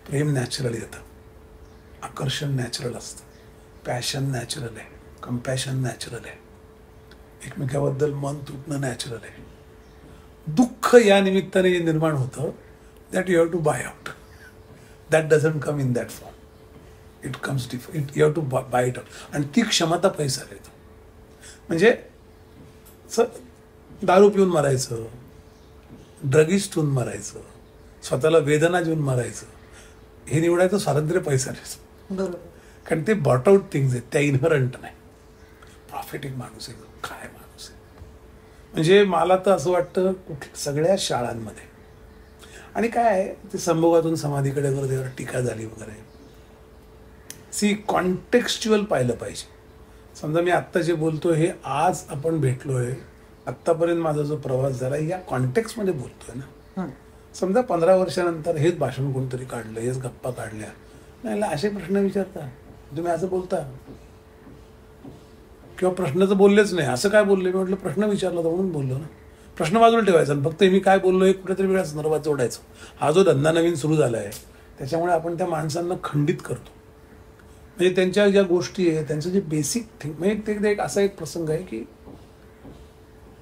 प्रेम नॅचरल येतं, आकर्षण नॅचरल असतं, पॅशन नॅचरल आहे, कंपॅशन नॅचरल आहे, एकमेकाबद्दल मन तुटणं नॅचरल आहे. दुःख या निमित्ताने निर्माण होतं, that you have to buy out. That doesn't come in that form. It comes different. You have to buy it out. आणि ती क्षमता पैसा देतो. म्हणजे दारू पिऊन मरायचं, ड्रगिस्ट होऊन मरायचं, स्वतःला वेदना देऊन मरायचं, हे निवडायचं स्वातंत्र्य पैसा देतो. बरोबर. कारण ते बॉट आउट थिंग्स आहेत, त्या इन्हरंट नाही. प्रॉफिटिंग माणूस आहे, काय माणूस आहे. म्हणजे मला तर असं वाटतं सगळ्या शाळांमध्ये, आणि काय आहे ते संभोगातून समाधीकडे वगैरे टीका झाली वगैरे, कॉन्टेक्स्च्युअल पाहिलं पाहिजे. समजा मी आत्ता जे बोलतोय हे आज आपण भेटलोय, आत्तापर्यंत माझा जो प्रवास झाला या कॉन्टेक्स्टमध्ये बोलतोय ना. समजा 15 वर्षानंतर हेच भाषण कोणतरी काढलं, हेच गप्पा काढल्या, नाही असे प्रश्न विचारता, तुम्ही असं बोलता, किंवा प्रश्न तर बोललेच नाही, असं काय बोलले. मी म्हटलं प्रश्न विचारला तर म्हणून बोललो ना. प्रश्न बाजूला ठेवायचा आणि फक्त मी काय बोललो हे कुठेतरी वेगळ्या संदर्भात जोडायचं. हा जो धंदा नवीन सुरू झाला आहे त्याच्यामुळे आपण त्या माणसांना खंडित करतो. म्हणजे त्यांच्या ज्या गोष्टी आहे, त्यांचं जे बेसिक थिंग, म्हणजे ते एक असा एक प्रसंग आहे की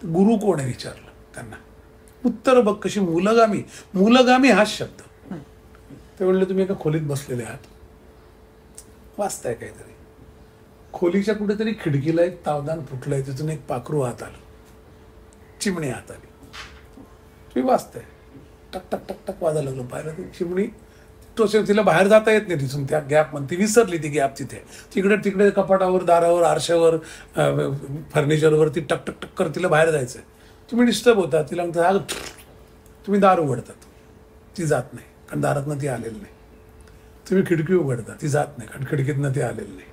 गुरु कोण आहे विचारलं त्यांना. उत्तर बघ कशी मूलगामी. मूलगामी हाच शब्द. ते म्हणले तुम्ही एका खोलीत बसलेले आहात, वाचताय काहीतरी. खोलीच्या कुठेतरी खिडकीला एक तावदान फुटलंय, तिथून एक पाखरू आत आलं, चिमणी आत आली. तुम्ही वाचताय, टक टक टक टक वाजायला लागलो. पाहिलं ती चिमणी टोचे, तिला बाहेर जाता येत नाही तिथून त्या गॅप मध्ये. ती विसरली ती गॅप तिथे. तिकडे तिकडे कपाटावर, दारावर, आरशावर, फर्निचरवर ती टक टक टक कर, तिला बाहेर जायचंय. तुम्ही डिस्टर्ब होता. तिला म्हणतात तुम्ही दार उघडतात, ती जात नाही कारण दारातनं ती आलेली नाही. तुम्ही खिडकी उघडता, ती जात नाही कारण खिडकीतनं ती आलेली नाही.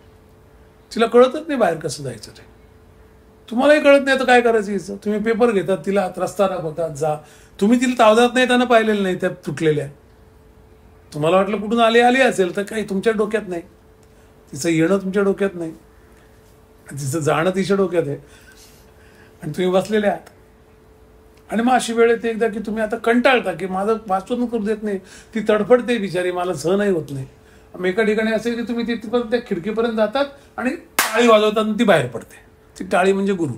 तिला कळतच नाही बाहेर कसं जायचं ते. तुम्हालाही कळत नाही तर काय करायचं याचं. तुम्ही पेपर घेतात, तिला रस्ता दाखवतात, जा. तुम्ही तिला तावदात नाही त्यांना पाहिलेलं नाही त्या तुटलेल्या. तुम्हाला वाटलं कुठून आली असेल, तर काही तुमच्या डोक्यात नाही. तिचं येणं तुमच्या डोक्यात नाही, तिचं जाणं तिच्या डोक्यात आहे. आणि तुम्ही बसलेले आहात. आणि मग अशी वेळ येते एकदा की तुम्ही आता कंटाळता की माझं वाचून करू देत नाही, ती तडफडते बिचारी, मला सहनही होत नाही. मग एका ठिकाणी असेल की तुम्ही तिथपर्यंत त्या खिडकीपर्यंत जातात आणि टाळी वाजवताना ती बाहेर पडते. ती टाळी म्हणजे गुरु.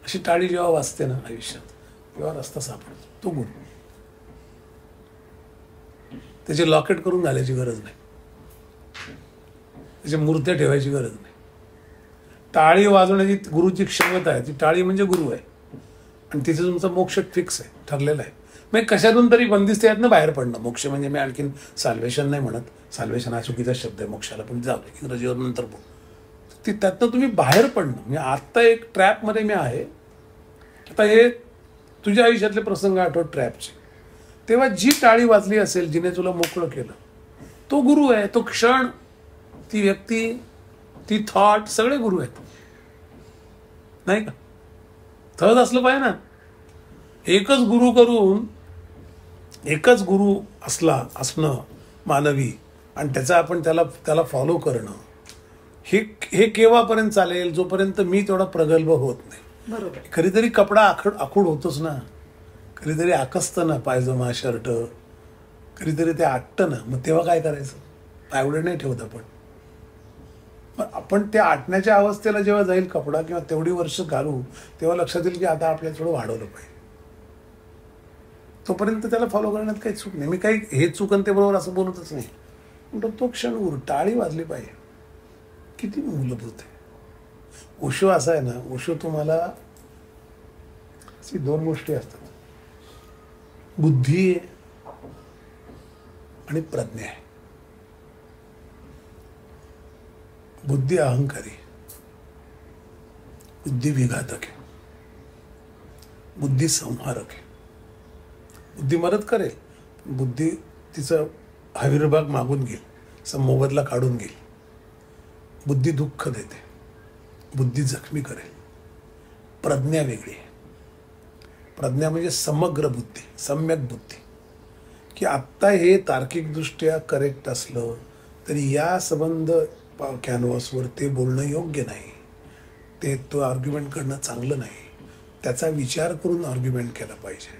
अशी टाळी जेव्हा वाजते ना आयुष्यात, तेव्हा रस्ता सापडतो, तो गुरु. त्याचे लॉकेट करून घालायची गरज नाही, त्याच्या मूर्त्या ठेवायची गरज नाही. टाळी वाजवण्याची गुरुची क्षमता आहे. ती टाळी म्हणजे गुरु आहे. आणि तिथे तुमचा मोक्ष फिक्स आहे, ठरलेला आहे. मग कशातून तरी बंदिस्त यातनं बाहेर पडणं. मोक्ष म्हणजे मी आणखीन साल्वेशन नाही म्हणत, साल्वेशन हा चुकीचा शब्द आहे मोक्षाला, पण जाऊ दे, इंग्रजीवर नंतर बोल. ती त्यातनं तुम्ही बाहेर पडणं म्हणजे आत्ता एक ट्रॅपमध्ये मी आहे. आता हे तुझ्या आयुष्यातले प्रसंग आठवत ट्रॅपचे, तेव्हा जी टाळी वाजली असेल, जिने तुला मोकळं केलं, तो गुरु आहे. तो क्षण, ती व्यक्ती, ती थॉट, सगळे गुरु आहेत. नाही का? सहज असलं पाहिजे ना. एकच गुरु करून, एकच गुरु असणं मानवी, आणि त्याचा आपण त्याला फॉलो करणं, हे केव्हापर्यंत चालेल? जोपर्यंत मी तेवढा प्रगल्भ होत नाही. बरोबर. कधीतरी कपडा आखूड होतोच ना, कधीतरी आकसतं ना पायजमा शर्ट, कधीतरी ते आटतं ना. मग तेव्हा काय करायचं? एवढं नाही ठेवत आपण. आपण त्या आटण्याच्या अवस्थेला जेव्हा जाईल कपडा, किंवा तेवढी वर्ष घालू, तेव्हा लक्षात येईल की आता आपल्याला थोडं वाढवलं पाहिजे. तोपर्यंत त्याला फॉलो करण्यात काही चूक नाही. मी काही हे चुकन ते बरोबर असं बोलतच नाही. म्हणतो तो क्षण गुरु. टाळी वाजली पाहिजे. किती मूलभूत आहे. ओशो असा आहे ना, ओशो तुम्हाला दोन गोष्टी असतात, बुद्धी आहे आणि प्रज्ञा आहे. बुद्धी अहंकारी, बुद्धी विघातक आहे, बुद्धी संहारक आहे. बुद्धी मदत करेल, बुद्धी तिचं आविर्भाग मागून घेईल, मोबदला काढून घेईल. बुद्धी दुःख देते, बुद्धी जखमी करेल. प्रज्ञा वेगळी आहे. प्रज्ञा म्हणजे समग्र बुद्धी, सम्यक बुद्धी, की आत्ता हे तार्किकदृष्ट्या करेक्ट असलं तरी या संबंध कॅनव्हासवर ते बोलणं योग्य नाही, तो आर्ग्युमेंट करणं चांगलं नाही. त्याचा विचार करून आर्ग्युमेंट केला पाहिजे.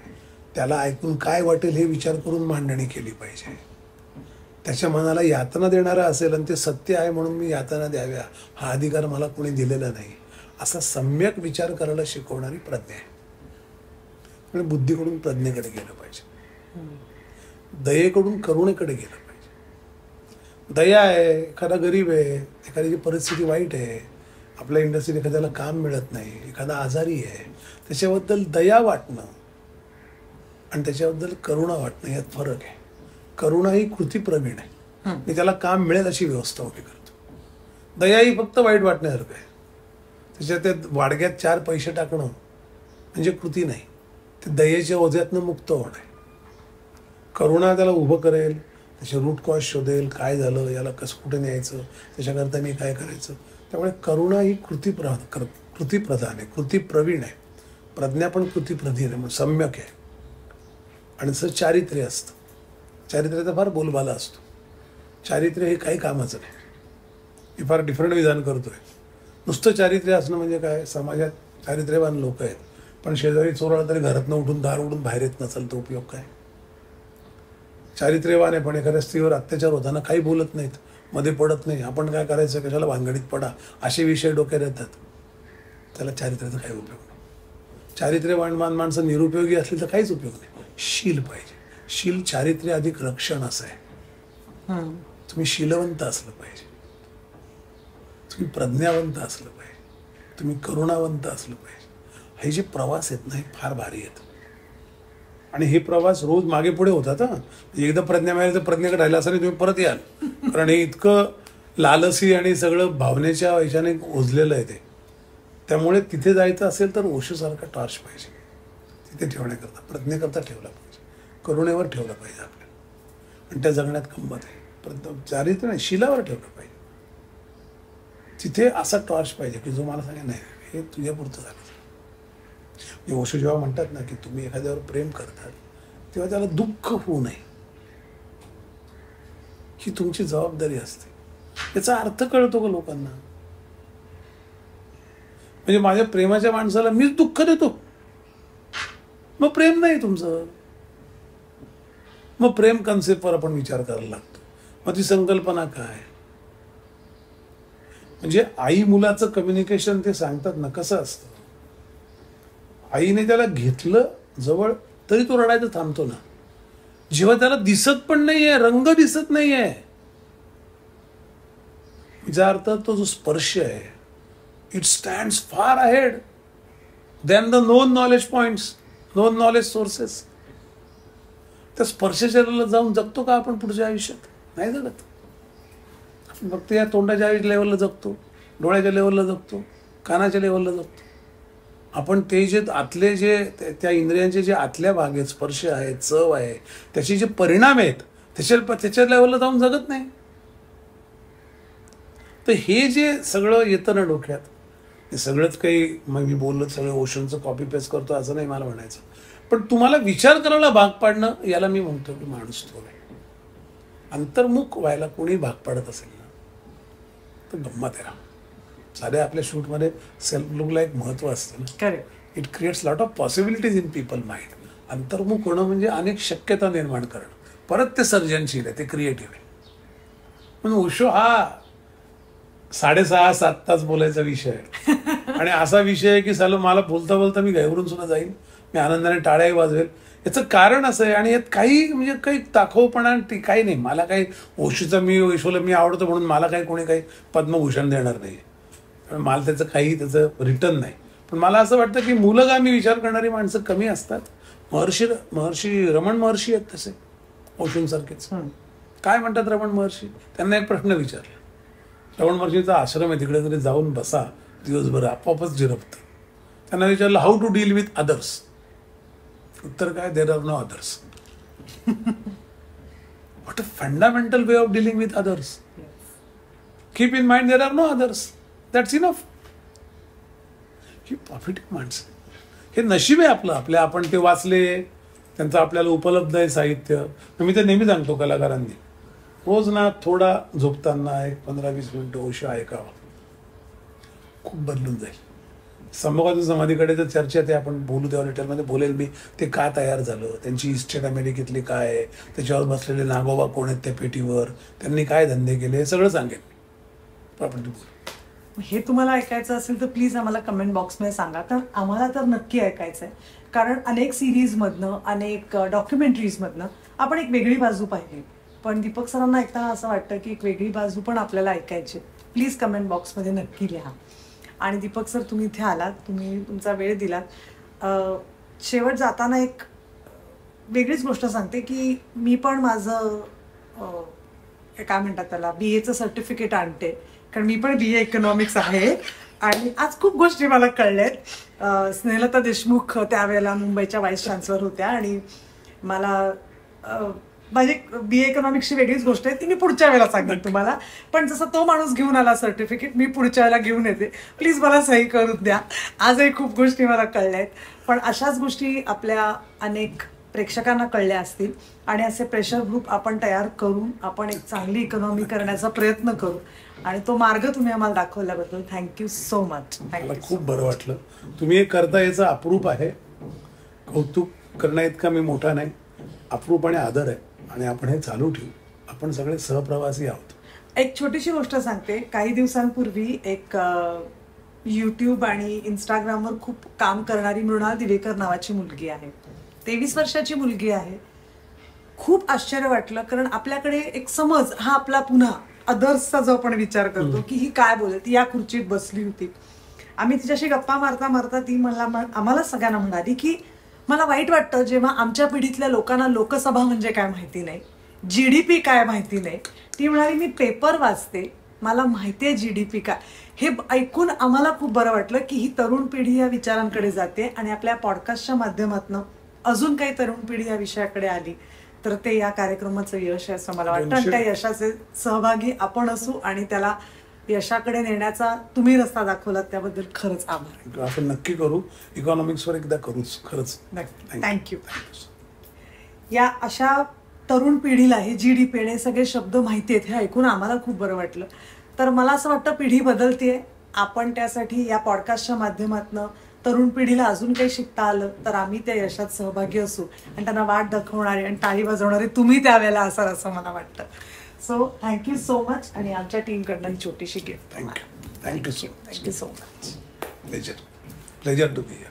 त्याला ऐकून काय वाटेल हे विचार करून मांडणी केली पाहिजे. त्याच्या मनाला यातना देणारा असेल आणि ते सत्य आहे म्हणून मी यातना द्याव्या हा अधिकार मला कोणी दिलेला नाही, असा सम्यक विचार करायला शिकवणारी प्रज्ञा आहे. म्हणजे बुद्धीकडून प्रज्ञेकडे गेलं पाहिजे, दयेकडून करुणेकडे गेलं पाहिजे. दया आहे, एखादा गरीब आहे, एखाद्याची परिस्थिती वाईट आहे, आपल्या इंडस्ट्रीत एखाद्याला काम मिळत नाही, एखादा आजारी आहे, त्याच्याबद्दल दया वाटणं आणि त्याच्याबद्दल करुणा वाटणं यात फरक आहे. करुणा ही कृतीप्रवीण आहे, मी त्याला काम मिळेल अशी व्यवस्था उभी करतो. दया ही फक्त वाईट वाटण्यासारखं आहे. त्याच्यात त्या वाडग्यात 4 पैसे टाकणं म्हणजे कृती नाही, ते दयेच्या ओझ्यातनं मुक्त होणं आहे. करुणा त्याला उभं करेल, त्याचे रूट कॉज शोधेल, काय झालं, याला कसं कुठे न्यायचं, त्याच्याकरता मी काय करायचं. त्यामुळे करुणा ही कृतीप्रधान आहे, कृतीप्रवीण आहे. प्रज्ञा पण कृतीप्रधान आहे, सम्यक आहे. आणि तसं चारित्र्य असतं. चारित्र्याचा फार बोलबाला असतो. चारित्र्य हे काही कामाचं नाही. मी फार डिफरंट विधान करतोय. नुसतं चारित्र्य असणं म्हणजे काय? समाजात चारित्र्यवान लोक आहेत, पण शेजारी चोराला तरी घरातनं उठून दार उडून बाहेर येत नसेल तर उपयोग काय? चारित्र्यवान आहे पण एखाद्या स्त्रीवर अत्याचार होताना काही बोलत नाहीत, मध्ये पडत नाही. आपण काय करायचं, कशाला भानगडीत पडा, असे विषय डोक्यात येतात. त्याला चारित्र्याचा काही उपयोग नाही. चारित्र्यवान माणसं निरुपयोगी असली तर काहीच उपयोग नाही. शील पाहिजे. शील चारित्र्य अधिक रक्षण असं आहे. तुम्ही शीलवंत असलं पाहिजे, तुम्ही प्रज्ञावंत असलं पाहिजे, तुम्ही करुणावंत असलं पाहिजे. हे जे प्रवास आहेत ना, हे फार भारी आहेत. आणि हे प्रवास रोज मागे पुढे होतात. एकदा प्रज्ञा मिळाली तर प्रज्ञेकडे राहिला असं नाही, तुम्ही परत याल. कारण हे इतकं लालसी आणि सगळं भावनेच्या ह्याच्याने ओझलेलं आहे ते. त्यामुळे तिथे जायचं असेल तर ओशोसारखा टॉर्च पाहिजे तिथे ठेवण्याकरता, प्रज्ञेकरता ठेवला पाहिजे, करुणेवर ठेवला पाहिजे आपल्याला. आणि त्या जगण्यात गंमत आहे. चारित्र्य नाही, शिलावर ठेवलं पाहिजे. तिथे असा टॉर्च पाहिजे की जो मला सांगे नाही हे तुझ्यापुरतं झालं. ओशो जेव्हा म्हणतात ना की तुम्ही एखाद्यावर प्रेम करतात तेव्हा त्याला दुःख होऊ नये ही तुमची जबाबदारी असते. याचा अर्थ कळतो का लोकांना? म्हणजे माझ्या प्रेमाच्या माणसाला मीच दुःख देतो, मग प्रेम नाही तुमचं. मग प्रेम कन्सेप्टवर आपण विचार करायला लागतो. मग ती संकल्पना काय? म्हणजे आई मुलाचं कम्युनिकेशन ते सांगतात ना कसं असतं. आईने त्याला घेतलं जवळ तरी तो रडायचं थांबतो ना. जेव्हा त्याला दिसत पण नाहीये, रंग दिसत नाहीये, याचा अर्थ तो जो स्पर्श आहे it stands far ahead than the non knowledge points, non knowledge sources. त्या स्पर्शाच्या लेवलला जाऊन जगतो का आपण पुढच्या आयुष्यात? नाही जगत. आपण फक्त या तोंडाच्या लेवलला जगतो, डोळ्याच्या लेवलला जगतो, कानाच्या लेवलला जगतो. आपण ते जे आतले जे त्या इंद्रियांचे जे आतल्या भाग आहेत, स्पर्श आहे, चव आहे, त्याचे जे परिणाम आहेत त्याच्या लेवलला जाऊन जगत नाही. तर हे जे सगळं येतं ना डोक्यात, हे सगळंच काही मग मी बोललो सगळं ओशोंचं कॉपी पेस्ट करतो असं नाही मला म्हणायचं. पण तुम्हाला विचार करायला भाग पाडणं याला मी म्हणतो की माणूस तो आहे. अंतर्मुख व्हायला कोणी भाग पाडत असेल ना तर गंमत आहे. साध्या आपल्या शूटमध्ये सेल्फ लुकला एक महत्व असतं ना. Correct. It creates lot of possibilities in people mind. अंतर्मुख होणं म्हणजे अनेक शक्यता निर्माण करणं. परत ते सर्जनशील आहे, ते क्रिएटिव्ह आहे. म्हणून ओशो हा 6.5-7 तास बोलायचा विषय आहे. आणि असा विषय आहे की साला मला बोलता बोलता मी घाबरून सुद्धा जाईल, मी आनंदाने टाळ्याही वाजवेल. याचं कारण असं आहे. आणि यात काही म्हणजे काही दाखवपणा काही नाही. मला काही ओशोला मी आवडतो म्हणून मला काही काही पद्मभूषण देणार नाही, मला त्याचं काही त्याचं रिटर्न नाही. पण मला असं वाटतं की मूलगामी विचार करणारी माणसं कमी असतात. महर्षी रमण महर्षी आहेत तसे ओशोंसारखेच. काय म्हणतात रमण महर्षी? त्यांना एक प्रश्न विचारला. रमण महर्षीचा आश्रम आहे, तिकडे तरी जाऊन बसा दिवसभर, आपोआपच जिरपतं. त्यांना विचारलं how to deal with others. उत्तर काय? There are no others. What a fundamental way of dealing with others. Keep in mind there are no others, that's enough. ही प्रॉफिटिंग माणसं. हे नशीब आहे आपलं. आपण ते वाचले, त्यांचं आपल्याला उपलब्ध आहे साहित्य. मी तर नेहमी सांगतो कलाकारांनी रोज ना थोडा झोपताना एक 15-20 मिनिटं ओशो ऐकावा, खूप बदलून जाईल. संभोगाचं समाधीकडे जर चर्चा ते आपण बोलू तेव्हा डिटेलमध्ये बोलेल मी. ते का तयार झालं, त्यांची इस्टेट अमेरिकेतली काय आहे, त्याच्यावर बसलेले नागोबा कोण आहेत त्या पेटीवर, त्यांनी काय धंदे केले, हे सगळं सांगेल. आपण हे तुम्हाला ऐकायचं असेल तर प्लीज आम्हाला कमेंट बॉक्समध्ये सांगा, कारण आम्हाला तर नक्की ऐकायचं आहे. कारण अनेक सिरीजमधनं, अनेक डॉक्युमेंटरीजमधनं आपण एक वेगळी बाजू पाहिली, पण दीपक सरांना ऐकताना असं वाटतं की एक वेगळी बाजू पण आपल्याला ऐकायची. प्लीज कमेंट बॉक्समध्ये नक्की लिहा. आणि दीपक सर, तुम्ही इथे आलात, तुम्ही तुमचा वेळ दिलात. शेवट जाताना एक वेगळीच गोष्ट सांगते की मी पण माझं काय म्हणतात त्याला BA सर्टिफिकेट आणते, कारण मी पण BA इकॉनॉमिक्स आहे. आणि आज खूप गोष्टी मला कळल्यात. स्नेहलता देशमुख त्यावेळेला मुंबईच्या व्हाईस चान्सलर होत्या आणि मला माझी BA इकॉनॉमिक्सची वेगळीच गोष्ट आहे, ती मी पुढच्या वेळेला सांगेन तुम्हाला. पण जसं तो माणूस घेऊन आला सर्टिफिकेट, मी पुढच्या वेळेला घेऊन येते. प्लीज मला सही करून द्या. आजही खूप गोष्टी मला कळल्या आहेत, पण अशाच गोष्टी आपल्या अनेक प्रेक्षकांना कळल्या असतील. आणि असे प्रेशर ग्रुप आपण तयार करून आपण एक चांगली इकॉनॉमी करण्याचा प्रयत्न करू. आणि तो मार्ग तुम्ही आम्हाला दाखवल्याबद्दल थँक्यू सो मच. मला खूप बरं वाटलं. तुम्ही हे करता, याचं अप्रूप आहे. कौतुक करण्या इतका मी मोठा नाही, अप्रूप आणि आदर आहे. आणि आपण हे चालू ठेवू. आपण सगळे सहप्रवासी आहोत. एक छोटीशी गोष्ट सांगते. काही दिवसांपूर्वी एक यूट्यूब आणि इंस्टाग्रामवर खूप काम करणारी मृणाल दिवेकर नावाची मुलगी आहे. 23 वर्षाची मुलगी आहे. खूप आश्चर्य वाटलं, कारण आपल्याकडे एक समज हा आपला पुन्हा अदर्सचा जो आपण विचार करतो की ही काय बोलत, ती या खुर्चीत बसली होती. आम्ही तिच्याशी गप्पा मारता मारता ती आम्हाला सगळ्यांना म्हणाली की मला वाईट वाटतं जेव्हा आमच्या पिढीतल्या लोकांना लोकसभा म्हणजे काय माहिती नाही, GDP काय माहिती नाही. ती म्हणाली मी पेपर वाचते, मला माहिती आहे GDP काय. हे ऐकून आम्हाला खूप बरं वाटलं की ही तरुण पिढी या विचारांकडे जाते आणि आपल्या पॉडकास्टच्या माध्यमातून अजून काही तरुण पिढी या विषयाकडे आली तर ते या कार्यक्रमाचं यश आहे असं मला वाटतं. आणि त्या यशाचे सहभागी आपण असू आणि त्याला यशाकडे नेण्याचा तुम्ही रस्ता दाखवलात त्याबद्दल खरंच आभार. आपण नक्की करू, इकॉनॉमिक्सवर एकदा करूच खरंच. थँक्यू. या अशा तरुण पिढीला हे GDP हे सगळे शब्द माहिती आहेत हे ऐकून आम्हाला खूप बरं वाटलं. तर मला असं वाटतं पिढी बदलतेय. आपण त्यासाठी या पॉडकास्टच्या माध्यमातून तरुण पिढीला अजून काही शिकता आलं तर आम्ही त्या यशात सहभागी असू आणि त्यांना वाट दाखवणारे आणि टाळी वाजवणारे तुम्ही त्यावेळेला असाल असं मला वाटतं. So thank you so much. आणि आमच्या टीमकडनं ही छोटीशी gift. Thank you so much. Thank you so much. Pleasure to be here.